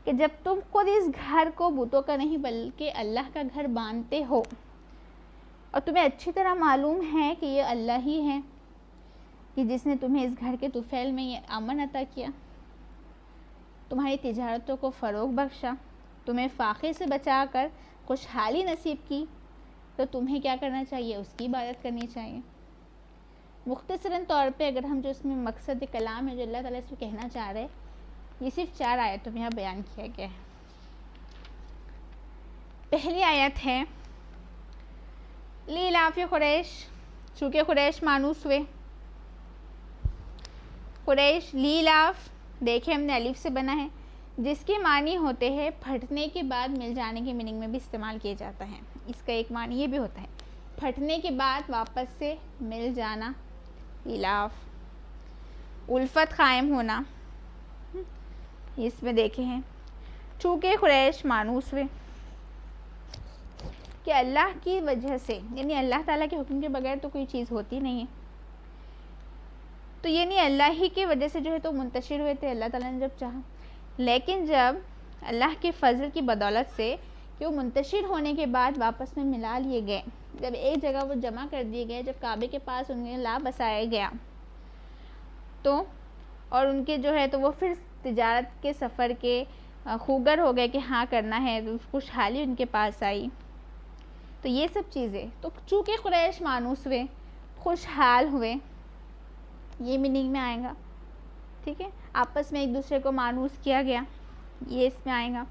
کہ جب تم خود اس گھر کو بتوں کا نہیں بلکہ اللہ کا گھر مانتے ہو، اور تمہیں اچھی طرح معلوم ہے کہ یہ اللہ ہی ہے کہ جس نے تمہیں اس گھر کے طفیل میں یہ امن عطا کیا، تمہاری تجارتوں کو فروغ بخشا، تمہیں فاقے سے بچا کر خوشحالی نصیب کی، تو تمہیں کیا کرنا چاہیے، اس کی عبادت کرنی چاہیے۔ مختصراً طور پہ اگر ہم جو اس میں مقصد کلام ہے جو اللہ تعالیٰ اس میں کہنا چاہ رہے، یہ صرف 4 آیتوں میں یہاں بیان کیا گیا ہے۔ پہلی آیت ہے لیلاف قریش، چونکہ قریش مانوس ہوئے، قریش لیلاف دیکھیں ہم نے الف سے بنا ہے، جس کے معنی ہوتے ہیں پھٹنے کے بعد مل جانے کے میننگ میں بھی استعمال کیا جاتا ہے۔ اس کا ایک معنی یہ بھی ہوتا ہے پھٹنے کے بعد واپس سے مل جانا، لیلاف، الفت قائم ہونا، اس میں دیکھے ہیں چونکہ قریش مانوس ہوئے کہ اللہ کی وجہ سے، یعنی اللہ تعالیٰ کے حکم کے بغیر تو کوئی چیز ہوتی نہیں ہے، تو یعنی اللہ ہی کی وجہ سے جو ہے تو منتشر ہوئے تھے، اللہ تعالیٰ نے جب چاہا۔ لیکن جب اللہ کے فضل کی بدولت سے کہ وہ منتشر ہونے کے بعد واپس میں ملا لیے گئے، جب ایک جگہ وہ جمع کر دیے گئے، جب کعبے کے پاس انہیں لا بسایا گیا، تو اور ان کے جو ہے تو وہ پھر تجارت کے سفر کے خوگر ہو گئے کہ ہاں کرنا ہے، تو خوشحالی ان کے پاس آئی، تو یہ سب چیزیں، تو چونکہ قریش مانوس ہوئے، خوشحال ہوئے، یہ میننگ میں آئے گا. ٹھیک ہے، آپس میں ایک دوسرے کو مانوس کیا گیا، یہ اس میں آئے گا.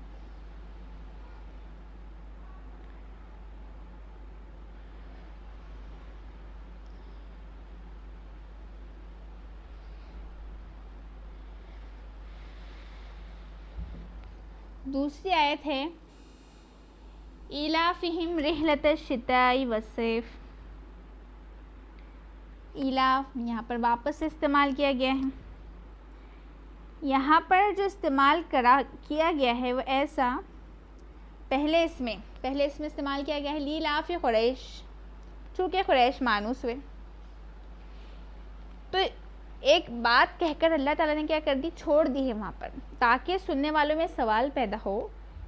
دوسری آیت ہے ایلافہم رحلۃ الشتاء والصیف. ایلاف یہاں پر واپس سے استعمال کیا گیا ہے. یہاں پر جو استعمال کیا گیا ہے وہ ایسا، پہلے اس میں استعمال کیا گیا ہے لیلاف قریش، چونکہ قریش مانوس ہوئے. تو ایک بات کہہ کر اللہ تعالیٰ نے کیا کر دی، چھوڑ دی ہے وہاں پر، تاکہ سننے والوں میں سوال پیدا ہو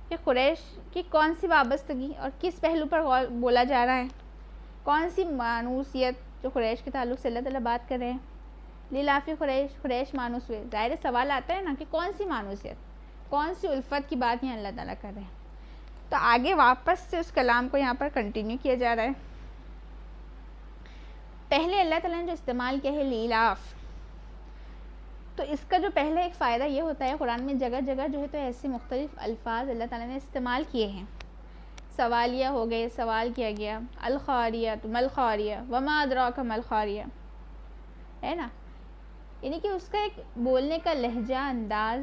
کہ قریش کی کون سی وابستگی اور کس پہلو پر بولا جا رہا ہے، کون سی مانوسیت جو قریش کے تعلق سے اللہ تعالیٰ بات کر رہے ہیں. لیلاف قریش مانوس ہوئے، ظاہر سوال آتا ہے نا کہ کون سی مانوسیت، کون سی الفت کی بات یہاں اللہ تعالیٰ کر رہے ہیں. تو آگے واپس سے اس کلام کو یہاں پر کنٹینیو کیا جا رہا ہے. پہلے اللہ تعالیٰ نے جو استعمال کیا ہے لیلاف، تو اس کا جو پہلے ایک فائدہ یہ ہوتا ہے، قرآن میں جگہ جگہ جو ہے تو ایسے مختلف الفاظ اللہ تعالیٰ نے استعمال کیے ہیں. سوالیہ ہو گئے، سوال کیا گیا، الخاریہ تو ملخاریہ، وما ادراک ملخاریہ، ہے نا. یعنی کہ اس کا ایک بولنے کا لہجہ، انداز،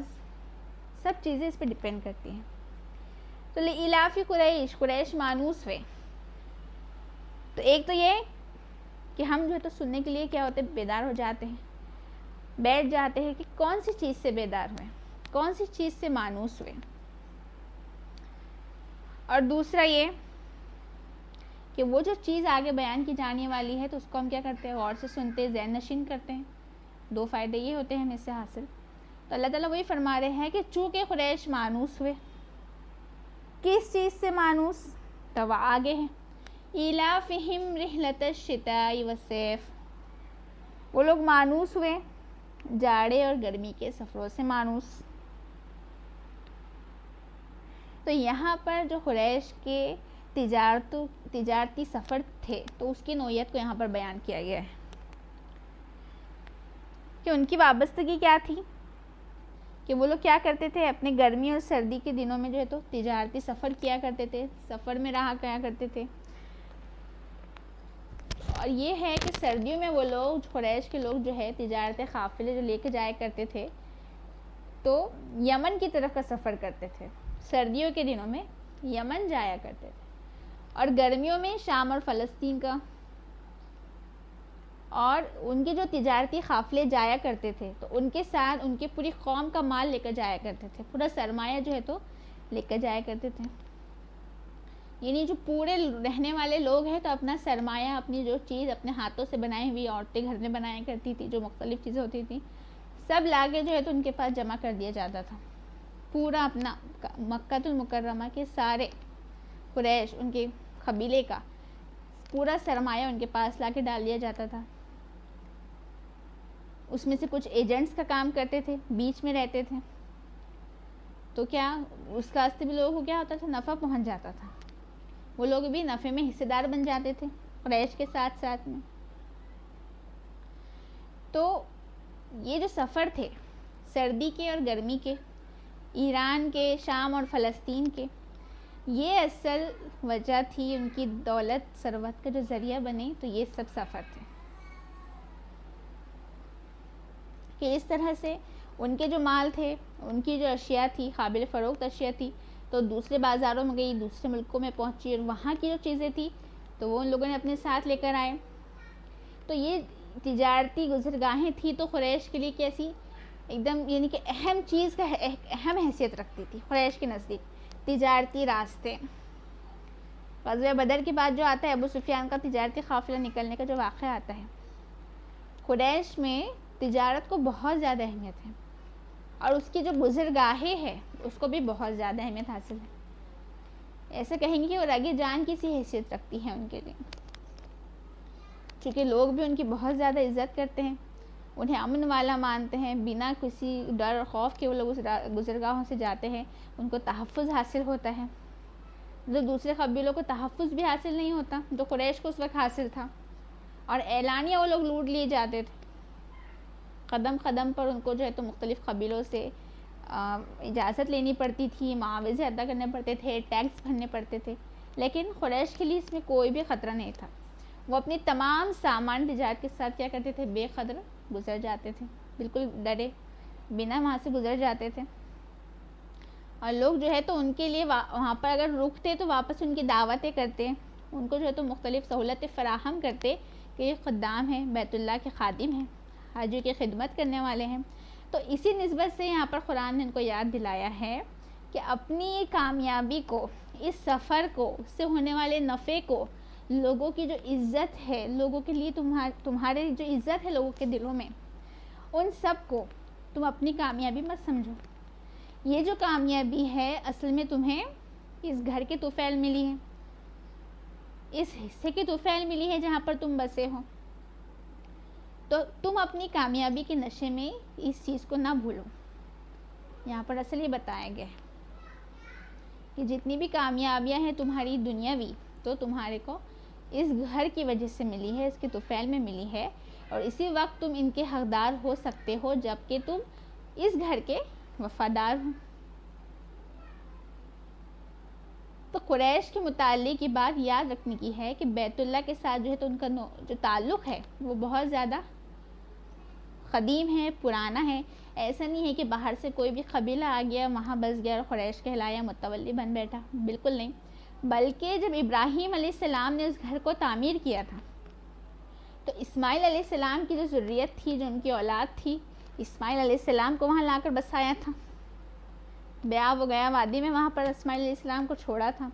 سب چیزیں اس پہ ڈپینڈ کرتی ہیں. تو لیلاف قریش مانوس ہوئے. تو ایک تو یہ کہ ہم جو ہے تو سننے کے لیے کیا ہوتے ہیں، بیدار ہو جاتے ہیں، بیٹھ جاتے ہیں کہ کون سی چیز سے بیدار ہوئے، کون سی چیز سے مانوس ہوئے. اور دوسرا یہ کہ وہ جو چیز آگے بیان کی جانے والی ہے تو اس کو ہم کیا کرتے ہیں، غور سے سنتے ہیں، ذہن نشین کرتے ہیں. دو فائدے یہ ہوتے ہیں ہمیں اس سے حاصل. تو اللہ تعالیٰ وہی فرما رہے ہیں کہ چونکہ قریش مانوس ہوئے، کس چیز سے مانوس، تو وہ آگے ہیں ایلافہم رحلۃ الشتاء والصیف. وہ لوگ مانوس ہوئے جاڑے اور گرمی کے سفروں سے مانوس. تو یہاں پر جو قریش کے تجارتی سفر تھے تو اس کی نوعیت کو یہاں پر بیان کیا گیا ہے کہ ان کی وابستگی کیا تھی، کہ وہ لوگ کیا کرتے تھے، اپنے گرمی اور سردی کے دنوں میں جو ہے تو تجارتی سفر کیا کرتے تھے، سفر میں رہا کیا کرتے تھے. اور یہ ہے کہ سردیوں میں وہ لوگ، قریش کے لوگ جو ہے تجارت قافلے جو لے کے جایا کرتے تھے تو یمن کی طرف کا سفر کرتے تھے. سردیوں کے دنوں میں یمن جایا کرتے تھے، اور گرمیوں میں شام اور فلسطین کا. اور ان کے جو تجارتی قافلے جایا کرتے تھے تو ان کے ساتھ ان کی پوری قوم کا مال لے کر جایا کرتے تھے، پورا سرمایہ جو ہے تو لے کر جایا کرتے تھے. یعنی جو پورے رہنے والے لوگ ہیں تو اپنا سرمایہ، اپنی جو چیز اپنے ہاتھوں سے بنائی ہوئی، عورتیں گھر میں بنایا کرتی تھی، جو مختلف چیزیں ہوتی تھیں، سب لاگے جو ہے تو ان کے پاس جمع کر دیا جاتا تھا. پورا اپنا مکہ المکرمہ کے سارے قریش، ان کے قبیلے کا پورا سرمایہ ان کے پاس لا کے ڈال دیا جاتا تھا. اس میں سے کچھ ایجنٹس کا کام کرتے تھے، بیچ میں رہتے تھے، تو کیا اس کاستے بھی لوگوں کو کیا ہوتا تھا، نفع پہنچ جاتا تھا. وہ لوگ بھی نفع میں حصے دار بن جاتے تھے قریش کے ساتھ ساتھ میں. تو یہ جو سفر تھے سردی کے اور گرمی کے، ایران کے، شام اور فلسطین کے، یہ اصل وجہ تھی ان کی دولت ثروت کا جو ذریعہ بنے. تو یہ سب سفر تھے کہ اس طرح سے ان کے جو مال تھے، ان کی جو اشیاء تھی، قابل فروخت اشیاء تھی، تو دوسرے بازاروں میں گئی، دوسرے ملکوں میں پہنچی، اور وہاں کی جو چیزیں تھی تو وہ ان لوگوں نے اپنے ساتھ لے کر آئے. تو یہ تجارتی گزرگاہیں تھی تو قریش کے لیے کیسی ایک دم، یعنی کہ اہم چیز کا اہم حیثیت رکھتی تھی قریش کے نزدیک تجارتی راستے. غزوہ بدر کے بعد جو آتا ہے ابو سفیان کا تجارتی قافلہ نکلنے کا جو واقعہ آتا ہے، قریش میں تجارت کو بہت زیادہ اہمیت ہے، اور اس کی جو گزرگاہیں ہے اس کو بھی بہت زیادہ اہمیت حاصل ہے. ایسا کہیں گے کہ وہ رگِ جان کی سی حیثیت رکھتی ہے ان کے لیے، چونکہ لوگ بھی ان کی بہت زیادہ عزت کرتے ہیں، انہیں امن والا مانتے ہیں، بنا کسی ڈر اور خوف کے وہ لوگ اس گزرگاہوں سے جاتے ہیں، ان کو تحفظ حاصل ہوتا ہے. جو دوسرے قبیلوں کو تحفظ بھی حاصل نہیں ہوتا جو قریش کو اس وقت حاصل تھا، اور اعلانیہ وہ لوگ لوٹ لیے جاتے تھے. قدم قدم پر ان کو جو ہے تو مختلف قبیلوں سے اجازت لینی پڑتی تھی، معاوضے ادا کرنے پڑتے تھے، ٹیکس بھرنے پڑتے تھے. لیکن قریش کے لیے اس میں کوئی بھی خطرہ نہیں تھا. وہ اپنی تمام سامان تجارت کے ساتھ کیا کرتے تھے؟ بے قدر گزر جاتے تھے، بالکل ڈرے بنا وہاں سے گزر جاتے تھے. اور لوگ جو ہے تو ان کے لیے وہاں پر اگر رکتے تو واپس ان کی دعوتیں کرتے، ان کو جو ہے تو مختلف سہولتیں فراہم کرتے کہ یہ خدام ہیں، بیت اللہ کے خادم ہیں، حاجی کی خدمت کرنے والے ہیں. تو اسی نسبت سے یہاں پر قرآن نے ان کو یاد دلایا ہے کہ اپنی کامیابی کو، اس سفر کو، اس سے ہونے والے نفع کو، لوگوں کی جو عزت ہے، لوگوں کے لیے تمہارے جو عزت ہے لوگوں کے دلوں میں، ان سب کو تم اپنی کامیابی مت سمجھو. یہ جو کامیابی ہے اصل میں تمہیں اس گھر کے طفیل ملی ہے، اس حصے کی طفیل ملی ہے جہاں پر تم بسے ہو. تو تم اپنی کامیابی کے نشے میں اس چیز کو نہ بھولو. یہاں پر اصل یہ بتایا گیا ہے کہ جتنی بھی کامیابیاں ہیں تمہاری دنیاوی، تو تمہارے کو اس گھر کی وجہ سے ملی ہے، اس کے طفیل میں ملی ہے، اور اسی وقت تم ان کے حقدار ہو سکتے ہو جب کہ تم اس گھر کے وفادار ہو. تو قریش کے متعلق یہ بات یاد رکھنے کی ہے کہ بیت اللہ کے ساتھ جو ہے تو ان کا جو تعلق ہے وہ بہت زیادہ قدیم ہے، پرانا ہے. ایسا نہیں ہے کہ باہر سے کوئی بھی قبیلہ آ گیا، وہاں بس گیا اور قریش کہلایا، متولی بن بیٹھا. بالکل نہیں. بلکہ جب ابراہیم علیہ السلام نے اس گھر کو تعمیر کیا تھا تو اسماعیل علیہ السلام کی جو ذریت تھی، جو ان کی اولاد تھی، اسماعیل علیہ السلام کو وہاں لا کر بسایا تھا. بیاہ و گیا وادی میں وہاں پر اسماعیل علیہ السلام کو چھوڑا تھا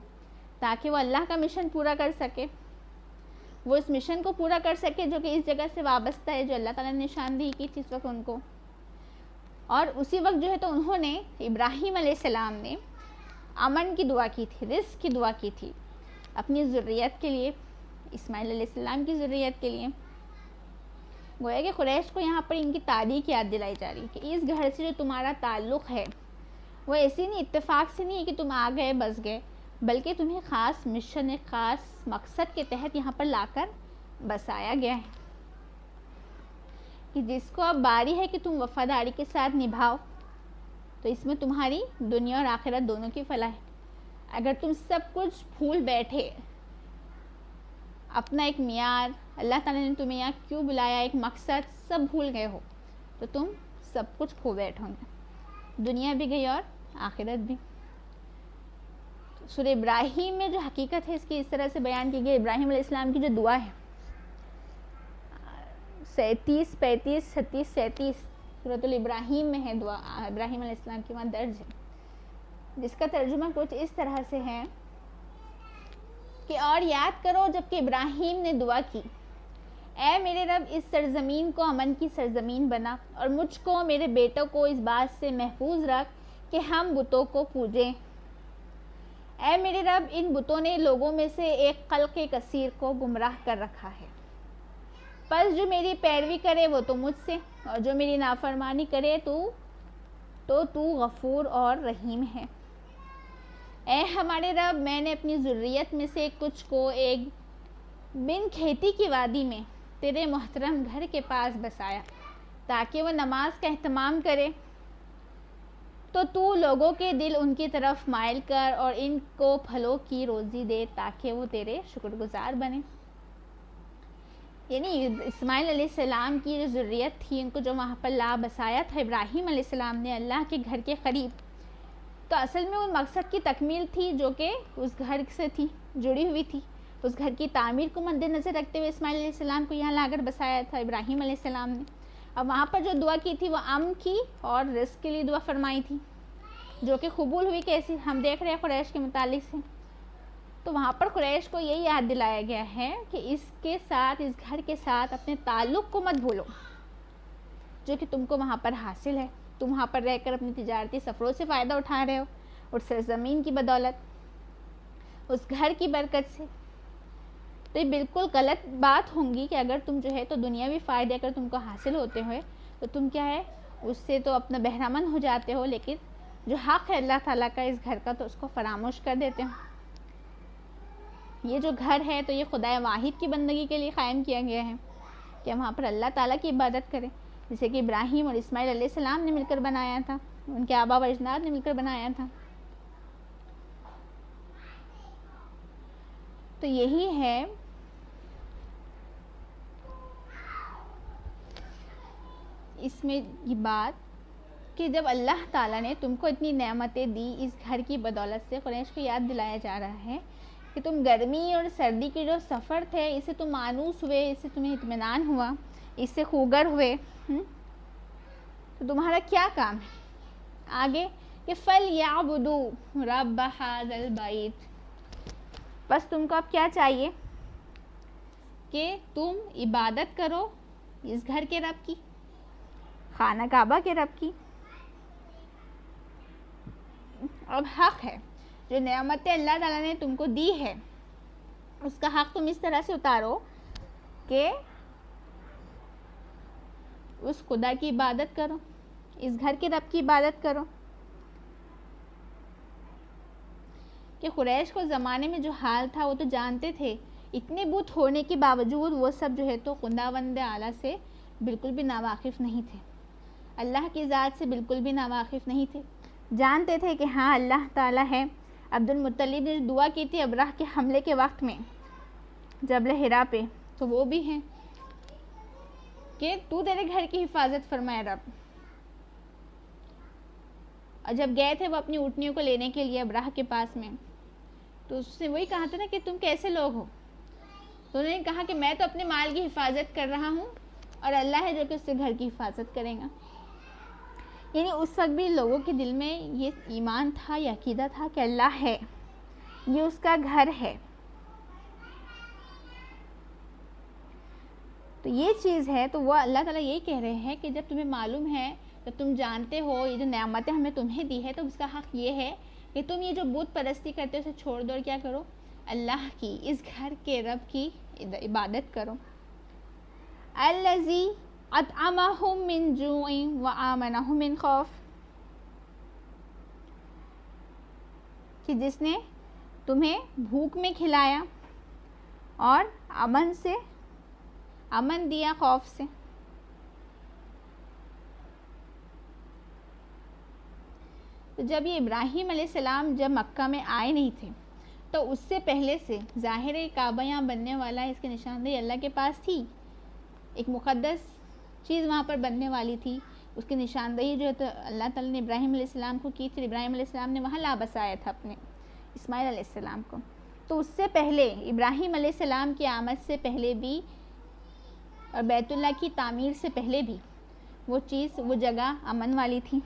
تاکہ وہ اللہ کا مشن پورا کر سکے. وہ اس مشن کو پورا کر سکے جو کہ اس جگہ سے وابستہ ہے، جو اللہ تعالیٰ نے نشاندہی کی تھی اس وقت ان کو. اور اسی وقت جو ہے تو انہوں نے، ابراہیم علیہ السلام نے امن کی دعا کی تھی، رزق کی دعا کی تھی اپنی ذریت کے لیے، اسماعیل علیہ السلام کی ذریت کے لیے. گویا کہ قریش کو یہاں پر ان کی تاریخ یاد دلائی جا رہی ہے کہ اس گھر سے جو تمہارا تعلق ہے وہ ایسی نہیں، اتفاق سے نہیں ہے کہ تم آ گئے بس گئے، بلکہ تمہیں خاص مشن، ایک خاص مقصد کے تحت یہاں پر لا کر بسایا گیا ہے کہ جس کو اب باری ہے کہ تم وفاداری کے ساتھ نبھاؤ. تو اس میں تمہاری دنیا اور آخرت دونوں کی فلاح ہے. اگر تم سب کچھ بھول بیٹھے، اپنا ایک معیار، اللہ تعالیٰ نے تمہیں یہاں کیوں بلایا، ایک مقصد، سب بھول گئے ہو تو تم سب کچھ کھو بیٹھو گے، دنیا بھی گئی اور آخرت بھی. سورہ ابراہیم میں جو حقیقت ہے اس کی اس طرح سے بیان کی گئی. ابراہیم علیہ السلام کی جو دعا ہے 37، 35، 36، 37 سورۃ الابراہیم میں ہے دعا، ابراہیم علیہ السلام کی وہاں درج ہے، جس کا ترجمہ کچھ اس طرح سے ہے کہ اور یاد کرو جب کہ ابراہیم نے دعا کی، اے میرے رب اس سرزمین کو امن کی سرزمین بنا اور مجھ کو، میرے بیٹوں کو اس بات سے محفوظ رکھ کہ ہم بتوں کو پوجیں. اے میرے رب ان بتوں نے لوگوں میں سے ایک خلق کثیر کو گمراہ کر رکھا ہے، پس جو میری پیروی کرے وہ تو مجھ سے، اور جو میری نافرمانی کرے تو غفور اور رحیم ہے. اے ہمارے رب میں نے اپنی ذریت میں سے کچھ کو ایک بن کھیتی کی وادی میں تیرے محترم گھر کے پاس بسایا تاکہ وہ نماز کا اہتمام کرے، تو لوگوں کے دل ان کی طرف مائل کر اور ان کو پھلوں کی روزی دے تاکہ وہ تیرے شکر گزار بنے. یعنی اسماعیل علیہ السلام کی جو ذریت تھی، ان کو جو وہاں پر لا بسایا تھا ابراہیم علیہ السلام نے اللہ کے گھر کے قریب، تو اصل میں ان مقصد کی تکمیل تھی جو کہ اس گھر سے تھی، جڑی ہوئی تھی. اس گھر کی تعمیر کو مد نظر رکھتے ہوئے اسماعیل علیہ السلام کو یہاں لا کر بسایا تھا ابراہیم علیہ السلام نے. اب وہاں پر جو دعا کی تھی وہ امن کی اور رزق کے لیے دعا فرمائی تھی، جو کہ قبول ہوئی. کیسی ہم دیکھ رہے ہیں قریش کے متعلق سے. تو وہاں پر قریش کو یہی یاد دلایا گیا ہے کہ اس کے ساتھ، اس گھر کے ساتھ اپنے تعلق کو مت بھولو جو کہ تم کو وہاں پر حاصل ہے. تم وہاں پر رہ کر اپنی تجارتی سفروں سے فائدہ اٹھا رہے ہو، اور سرزمین کی بدولت، اس گھر کی برکت سے. تو یہ بالکل غلط بات ہوں گی کہ اگر تم جو ہے تو دنیاوی فائدے اگر تم کو حاصل ہوتے ہوئے تو تم کیا ہے اس سے تو اپنا بہرامند ہو جاتے ہو، لیکن جو حق ہے اللہ تعالیٰ کا اس گھر کا تو اس کو فراموش کر دیتے ہو. یہ جو گھر ہے تو یہ خدا واحد کی بندگی کے لیے قائم کیا گیا ہے کہ وہاں پر اللہ تعالیٰ کی عبادت کریں، جسے کہ ابراہیم اور اسماعیل علیہ السلام نے مل کر بنایا تھا، ان کے آبا و اجداد نے مل کر بنایا تھا۔ تو یہی ہے اس میں یہ بات کہ جب اللہ تعالیٰ نے تم کو اتنی نعمتیں دی، اس گھر کی بدولت سے قریش کو یاد دلایا جا رہا ہے کہ تم گرمی اور سردی کے جو سفر تھے اس سے تم مانوس ہوئے، اس سے تمہیں اطمینان ہوا، اس سے خوگر ہوئے، تو تمہارا کیا کام ہے آگے کہ فَلْيَعْبُدُوا رَبَّ هَذَا الْبَيْتِ، بس تم کو اب کیا چاہیے کہ تم عبادت کرو اس گھر کے رب کی، خانہ کعبہ کے رب کی۔ اب حق ہے جو نعمتیں اللہ تعالیٰ نے تم کو دی ہے اس کا حق تم اس طرح سے اتارو کہ اس خدا کی عبادت کرو، اس گھر کے رب کی عبادت کرو۔ کہ قریش کو زمانے میں جو حال تھا وہ تو جانتے تھے، اتنے بت ہونے کے باوجود وہ سب جو ہے تو خداوند اعلیٰ سے بالکل بھی ناواقف نہیں تھے، اللہ کی ذات سے بالکل بھی ناواقف نہیں تھے، جانتے تھے کہ ہاں اللہ تعالیٰ ہے۔ عبد المطلب نے دعا کی تھی ابرہ کے حملے کے وقت میں جبل حرا پہ، تو وہ بھی ہیں کہ تو تیرے گھر کی حفاظت فرمائے رب۔ اور جب گئے تھے وہ اپنی اونٹنیوں کو لینے کے لیے ابرہ کے پاس میں، تو اس سے وہی کہا تھا نا کہ تم کیسے لوگ ہو، تو انہوں نے کہا کہ میں تو اپنے مال کی حفاظت کر رہا ہوں اور اللہ ہے جو کہ اس سے گھر کی حفاظت کرے گا۔ یعنی اس وقت بھی لوگوں کے دل میں یہ ایمان تھا، یہ عقیدہ تھا کہ اللہ ہے، یہ اس کا گھر ہے۔ تو یہ چیز ہے، تو وہ اللہ تعالیٰ یہی کہہ رہے ہیں کہ جب تمہیں معلوم ہے، جب تم جانتے ہو یہ جو نعمتیں ہمیں تمہیں دی ہے، تو اس کا حق یہ ہے کہ تم یہ جو بت پرستی کرتے ہو اسے چھوڑ دو اور کیا کرو، اللہ کی، اس گھر کے رب کی عبادت کرو۔ الذی اطعمہم من جوع وآمنہم من خوف، کہ جس نے تمہیں بھوک میں کھلایا اور امن دیا خوف سے۔ تو جب یہ ابراہیم علیہ السلام جب مکہ میں آئے نہیں تھے تو اس سے پہلے سے ظاہر کعبہ یہاں بننے والا ہے، اس کی نشاندہی اللہ کے پاس تھی، ایک مقدس چیز وہاں پر بننے والی تھی، اس کی نشاندہی جو ہے تو اللہ تعالیٰ نے ابراہیم علیہ السلام کو کی تھی، ابراہیم علیہ السلام نے وہاں لا بسایا تھا اپنے اسماعیل علیہ السلام کو۔ تو اس سے پہلے ابراہیم علیہ السلام کی آمد سے پہلے بھی اور بیت اللہ کی تعمیر سے پہلے بھی وہ چیز، وہ جگہ امن والی تھی۔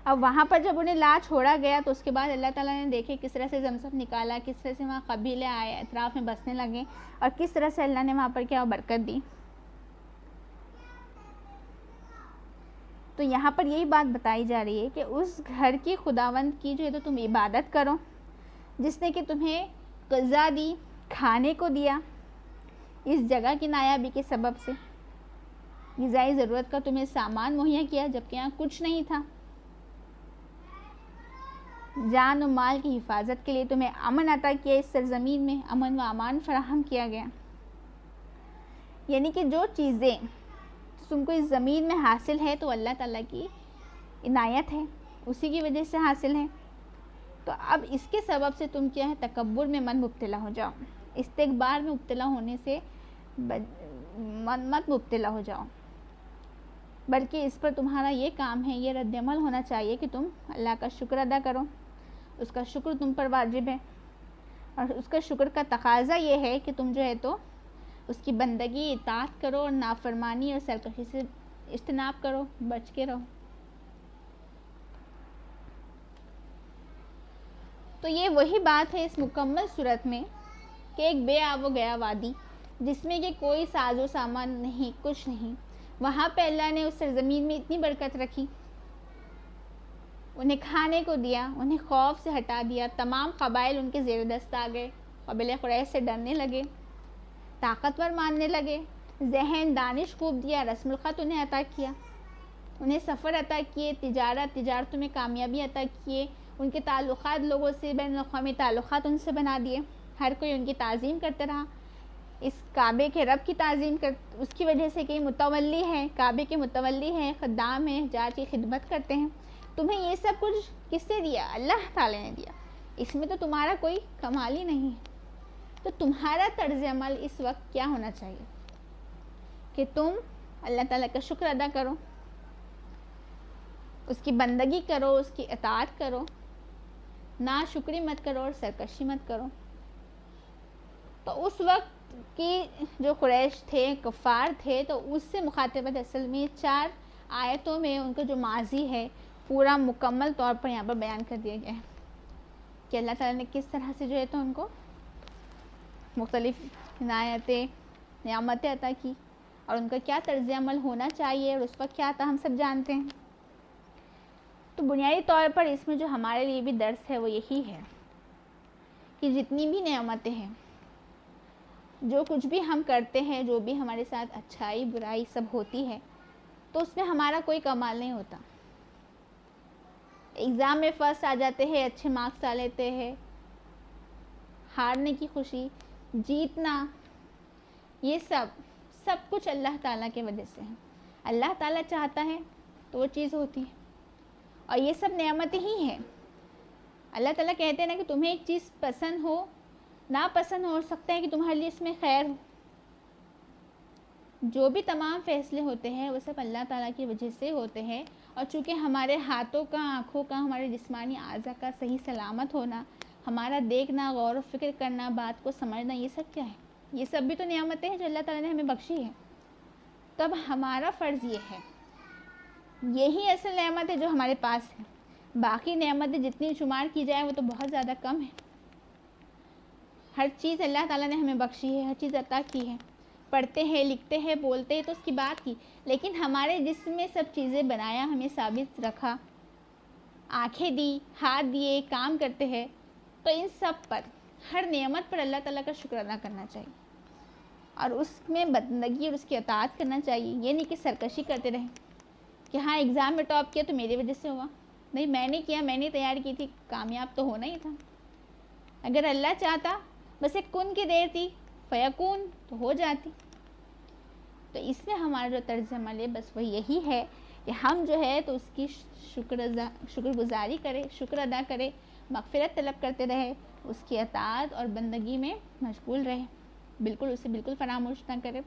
اب وہاں پر جب انہیں لا چھوڑا گیا تو اس کے بعد اللہ تعالیٰ نے دیکھے کس طرح سے زمزم نکالا، کس طرح سے وہاں قبیلے آئے، اطراف میں بسنے لگے، اور کس طرح سے اللہ نے وہاں پر کیا برکت دی۔ تو یہاں پر یہی بات بتائی جا رہی ہے کہ اس گھر کی خداوند کی جو ہے تو تم عبادت کرو، جس نے کہ تمہیں غذا دی، کھانے کو دیا، اس جگہ کی نایابی کے سبب سے غذائی ضرورت کا تمہیں سامان مہیا کیا جبکہ یہاں کچھ نہیں تھا، جان و مال کی حفاظت کے لیے تمہیں امن عطا کیا، اس سرزمین میں امن و امان فراہم کیا گیا۔ یعنی کہ جو چیزیں تم کو اس زمین میں حاصل ہے تو اللہ تعالیٰ کی عنایت ہے، اسی کی وجہ سے حاصل ہے۔ تو اب اس کے سبب سے تم کیا ہے، تکبر میں مت مبتلا ہو جاؤ، استکبار میں مبتلا ہونے سے مت مبتلا ہو جاؤ، بلکہ اس پر تمہارا یہ کام ہے، یہ رد عمل ہونا چاہیے کہ تم اللہ کا شکر ادا کرو، اس کا شکر تم پر واجب ہے، اور اس کا شکر کا تقاضا یہ ہے کہ تم جو ہے تو اس کی بندگی، اطاعت کرو اور نافرمانی اور سرکشی سے اجتناب کرو، بچ کے رہو۔ تو یہ وہی بات ہے اس مکمل صورت میں کہ ایک بے آب و گیا وادی جس میں کہ کوئی ساز و سامان نہیں، کچھ نہیں، وہاں پہ اللہ نے اس سرزمین میں اتنی برکت رکھی، انہیں کھانے کو دیا، انہیں خوف سے ہٹا دیا، تمام قبائل ان کے زیر دست آ گئے، قبیلہ قریش سے ڈرنے لگے، طاقتور ماننے لگے، ذہن دانش خوب دیا، رسم الخط انہیں عطا کیا، انہیں سفر عطا کیے، تجارتوں میں کامیابی عطا کیے، ان کے تعلقات لوگوں سے، بین الاقوامی تعلقات ان سے بنا دیے، ہر کوئی ان کی تعظیم کرتے رہا، اس کعبے کے رب کی تعظیم اس کی وجہ سے کہ متولی ہیں، کعبے کے متولی ہیں، خدام ہیں، حجاج کی خدمت کرتے ہیں۔ تمہیں یہ سب کچھ کس نے دیا؟ اللہ تعالی نے دیا، اس میں تو تمہارا کوئی کمال ہی نہیں ہے۔ تو تمہارا طرز عمل اس وقت کیا ہونا چاہیے کہ تم اللہ تعالیٰ کا شکر ادا کرو، اس کی بندگی کرو، اس کی اطاعت کرو، ناشکری مت کرو اور سرکشی مت کرو۔ تو اس وقت کی جو قریش تھے، کفار تھے، تو اس سے مخاطبت اصل میں 4 آیتوں میں ان کا جو ماضی ہے پورا مکمل طور پر یہاں پر بیان کر دیا گیا ہے کہ اللہ تعالیٰ نے کس طرح سے جو ہے تو ان کو مختلف عنایتیں، نعمتیں عطا کی، اور ان کا کیا طرز عمل ہونا چاہیے اور اس وقت کیا تھا ہم سب جانتے ہیں۔ تو بنیادی طور پر اس میں جو ہمارے لیے بھی درس ہے وہ یہی ہے کہ جتنی بھی نعمتیں ہیں، جو کچھ بھی ہم کرتے ہیں، جو بھی ہمارے ساتھ اچھائی برائی سب ہوتی ہے، تو اس میں ہمارا کوئی کمال نہیں ہوتا۔ ایگزام میں فرسٹ آ جاتے ہیں، اچھے مارکس آ لیتے ہیں، ہارنے کی خوشی، جیتنا، یہ سب کچھ اللہ تعالیٰ کی وجہ سے ہے۔ اللہ تعالیٰ چاہتا ہے تو وہ چیز ہوتی ہے، اور یہ سب نعمتیں ہی ہیں۔ اللہ تعالیٰ کہتے ہیں نا کہ تمہیں ایک چیز پسند ہو، ناپسند ہو سکتا ہے کہ تمہارے لیے اس میں خیر ہو۔ جو بھی تمام فیصلے ہوتے ہیں وہ سب اللہ تعالیٰ کی وجہ سے ہوتے ہیں، اور چونکہ ہمارے ہاتھوں کا، آنکھوں کا، ہمارے جسمانی اعضاء کا صحیح سلامت ہونا، ہمارا دیکھنا، غور و فکر کرنا، بات کو سمجھنا، یہ سب کیا ہے؟ یہ سب بھی تو نعمتیں ہیں جو اللہ تعالیٰ نے ہمیں بخشی ہے۔ تب ہمارا فرض یہ ہے، یہی اصل نعمت ہے جو ہمارے پاس ہے، باقی نعمتیں جتنی شمار کی جائے وہ تو بہت زیادہ کم ہے۔ ہر چیز اللہ تعالیٰ نے ہمیں بخشی ہے، ہر چیز عطا کی ہے، پڑھتے ہیں، لکھتے ہیں، بولتے ہیں تو اس کی بات کی، لیکن ہمارے جسم میں سب چیزیں بنایا، ہمیں ثابت رکھا، آنکھیں دی، ہاتھ دیے، کام کرتے ہیں، تو ان سب پر، ہر نعمت پر اللہ تعالیٰ کا شکر ادا کرنا چاہیے، اور اس میں بندگی اور اس کی اطاعت کرنا چاہیے۔ یہ نہیں کہ سرکشی کرتے رہیں کہ ہاں ایگزام میں ٹاپ کیا تو میری وجہ سے ہوا، نہیں میں نے کیا، میں نے تیاری کی تھی، کامیاب تو ہونا ہی تھا۔ اگر اللہ چاہتا بس ایک کن کی دیر تھی، فیکون، تو ہو جاتی۔ تو اس میں ہمارا جو طرز عمل ہے بس وہ یہی ہے کہ ہم جو ہے تو اس کی شکر گزاری کرے، شکر ادا کرے، مغفرت طلب کرتے رہے، اس کی اطاعت اور بندگی میں مشغول رہے، بالکل اسے بالکل فراموش نہ کرے۔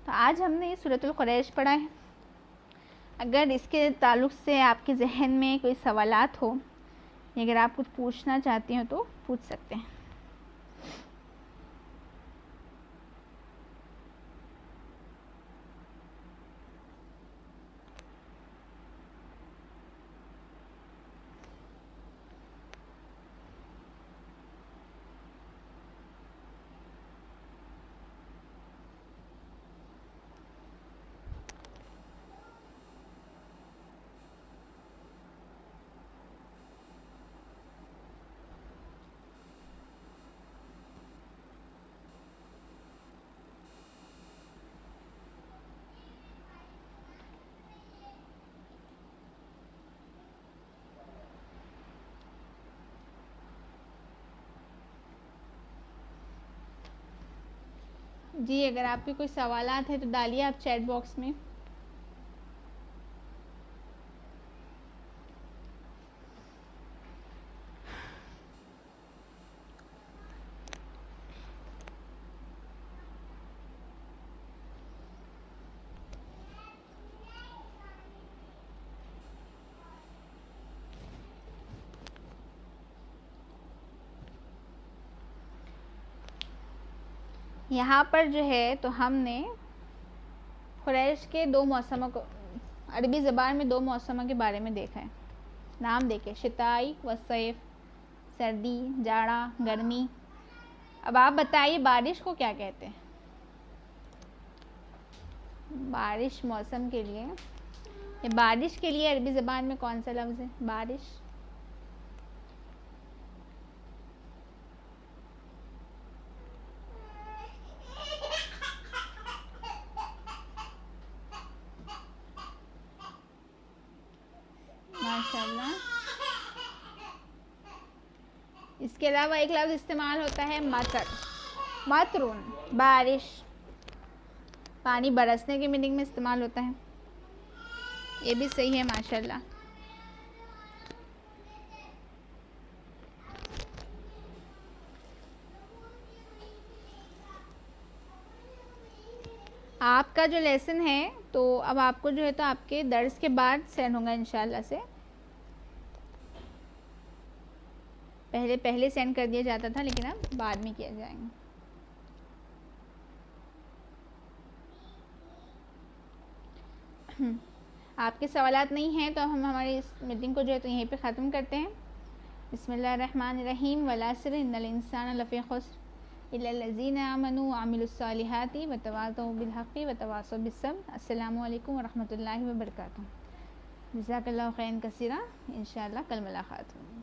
تو آج ہم نے سورۃ القریش پڑھا ہے۔ اگر اس کے تعلق سے آپ کے ذہن میں کوئی سوالات ہو، اگر آپ کچھ پوچھنا چاہتی ہوں تو پوچھ سکتے ہیں۔ جی اگر آپ کے کوئی سوالات ہیں تو ڈالیے آپ چیٹ باکس میں۔ یہاں پر جو ہے تو ہم نے قریش کے 2 موسموں کو، عربی زبان میں 2 موسموں کے بارے میں دیکھا ہے، نام دیکھے، شتائی و صیف، سردی، جاڑا، گرمی۔ اب آپ بتائیے بارش کو کیا کہتے ہیں؟ بارش موسم کے لیے، بارش کے لیے عربی زبان میں کون سا لفظ ہے؟ بارش۔ ماشاء اللہ، کے علاوہ ایک لفظ استعمال ہوتا ہے مطر، مطرون، بارش، پانی برسنے کی میننگ میں استعمال ہوتا ہے. یہ بھی صحیح ہے ماشاءاللہ. آپ کا جو لیسن ہے تو اب آپ کو جو ہے تو آپ کے درس کے بعد سینڈ ہوگا انشاءاللہ سے. پہلے سینڈ کر دیا جاتا تھا لیکن اب بعد میں کیا جائیں گے. آپ کے سوالات نہیں ہیں تو ہم ہماری اس میٹنگ کو جو ہے تو یہیں پہ ختم کرتے ہیں. بسم اللہ الرحمن الرحیم. والعصر ان الانسان لفی خسر الا الذین آمنوا وعملوا الصالحات وتواصوا بالحق وتواصوا بالصبر. السلام علیکم ورحمۃ اللہ وبرکاتہ. جزاک اللہ خیرا کثیرا. انشاءاللہ کل ملاقات ہوگی.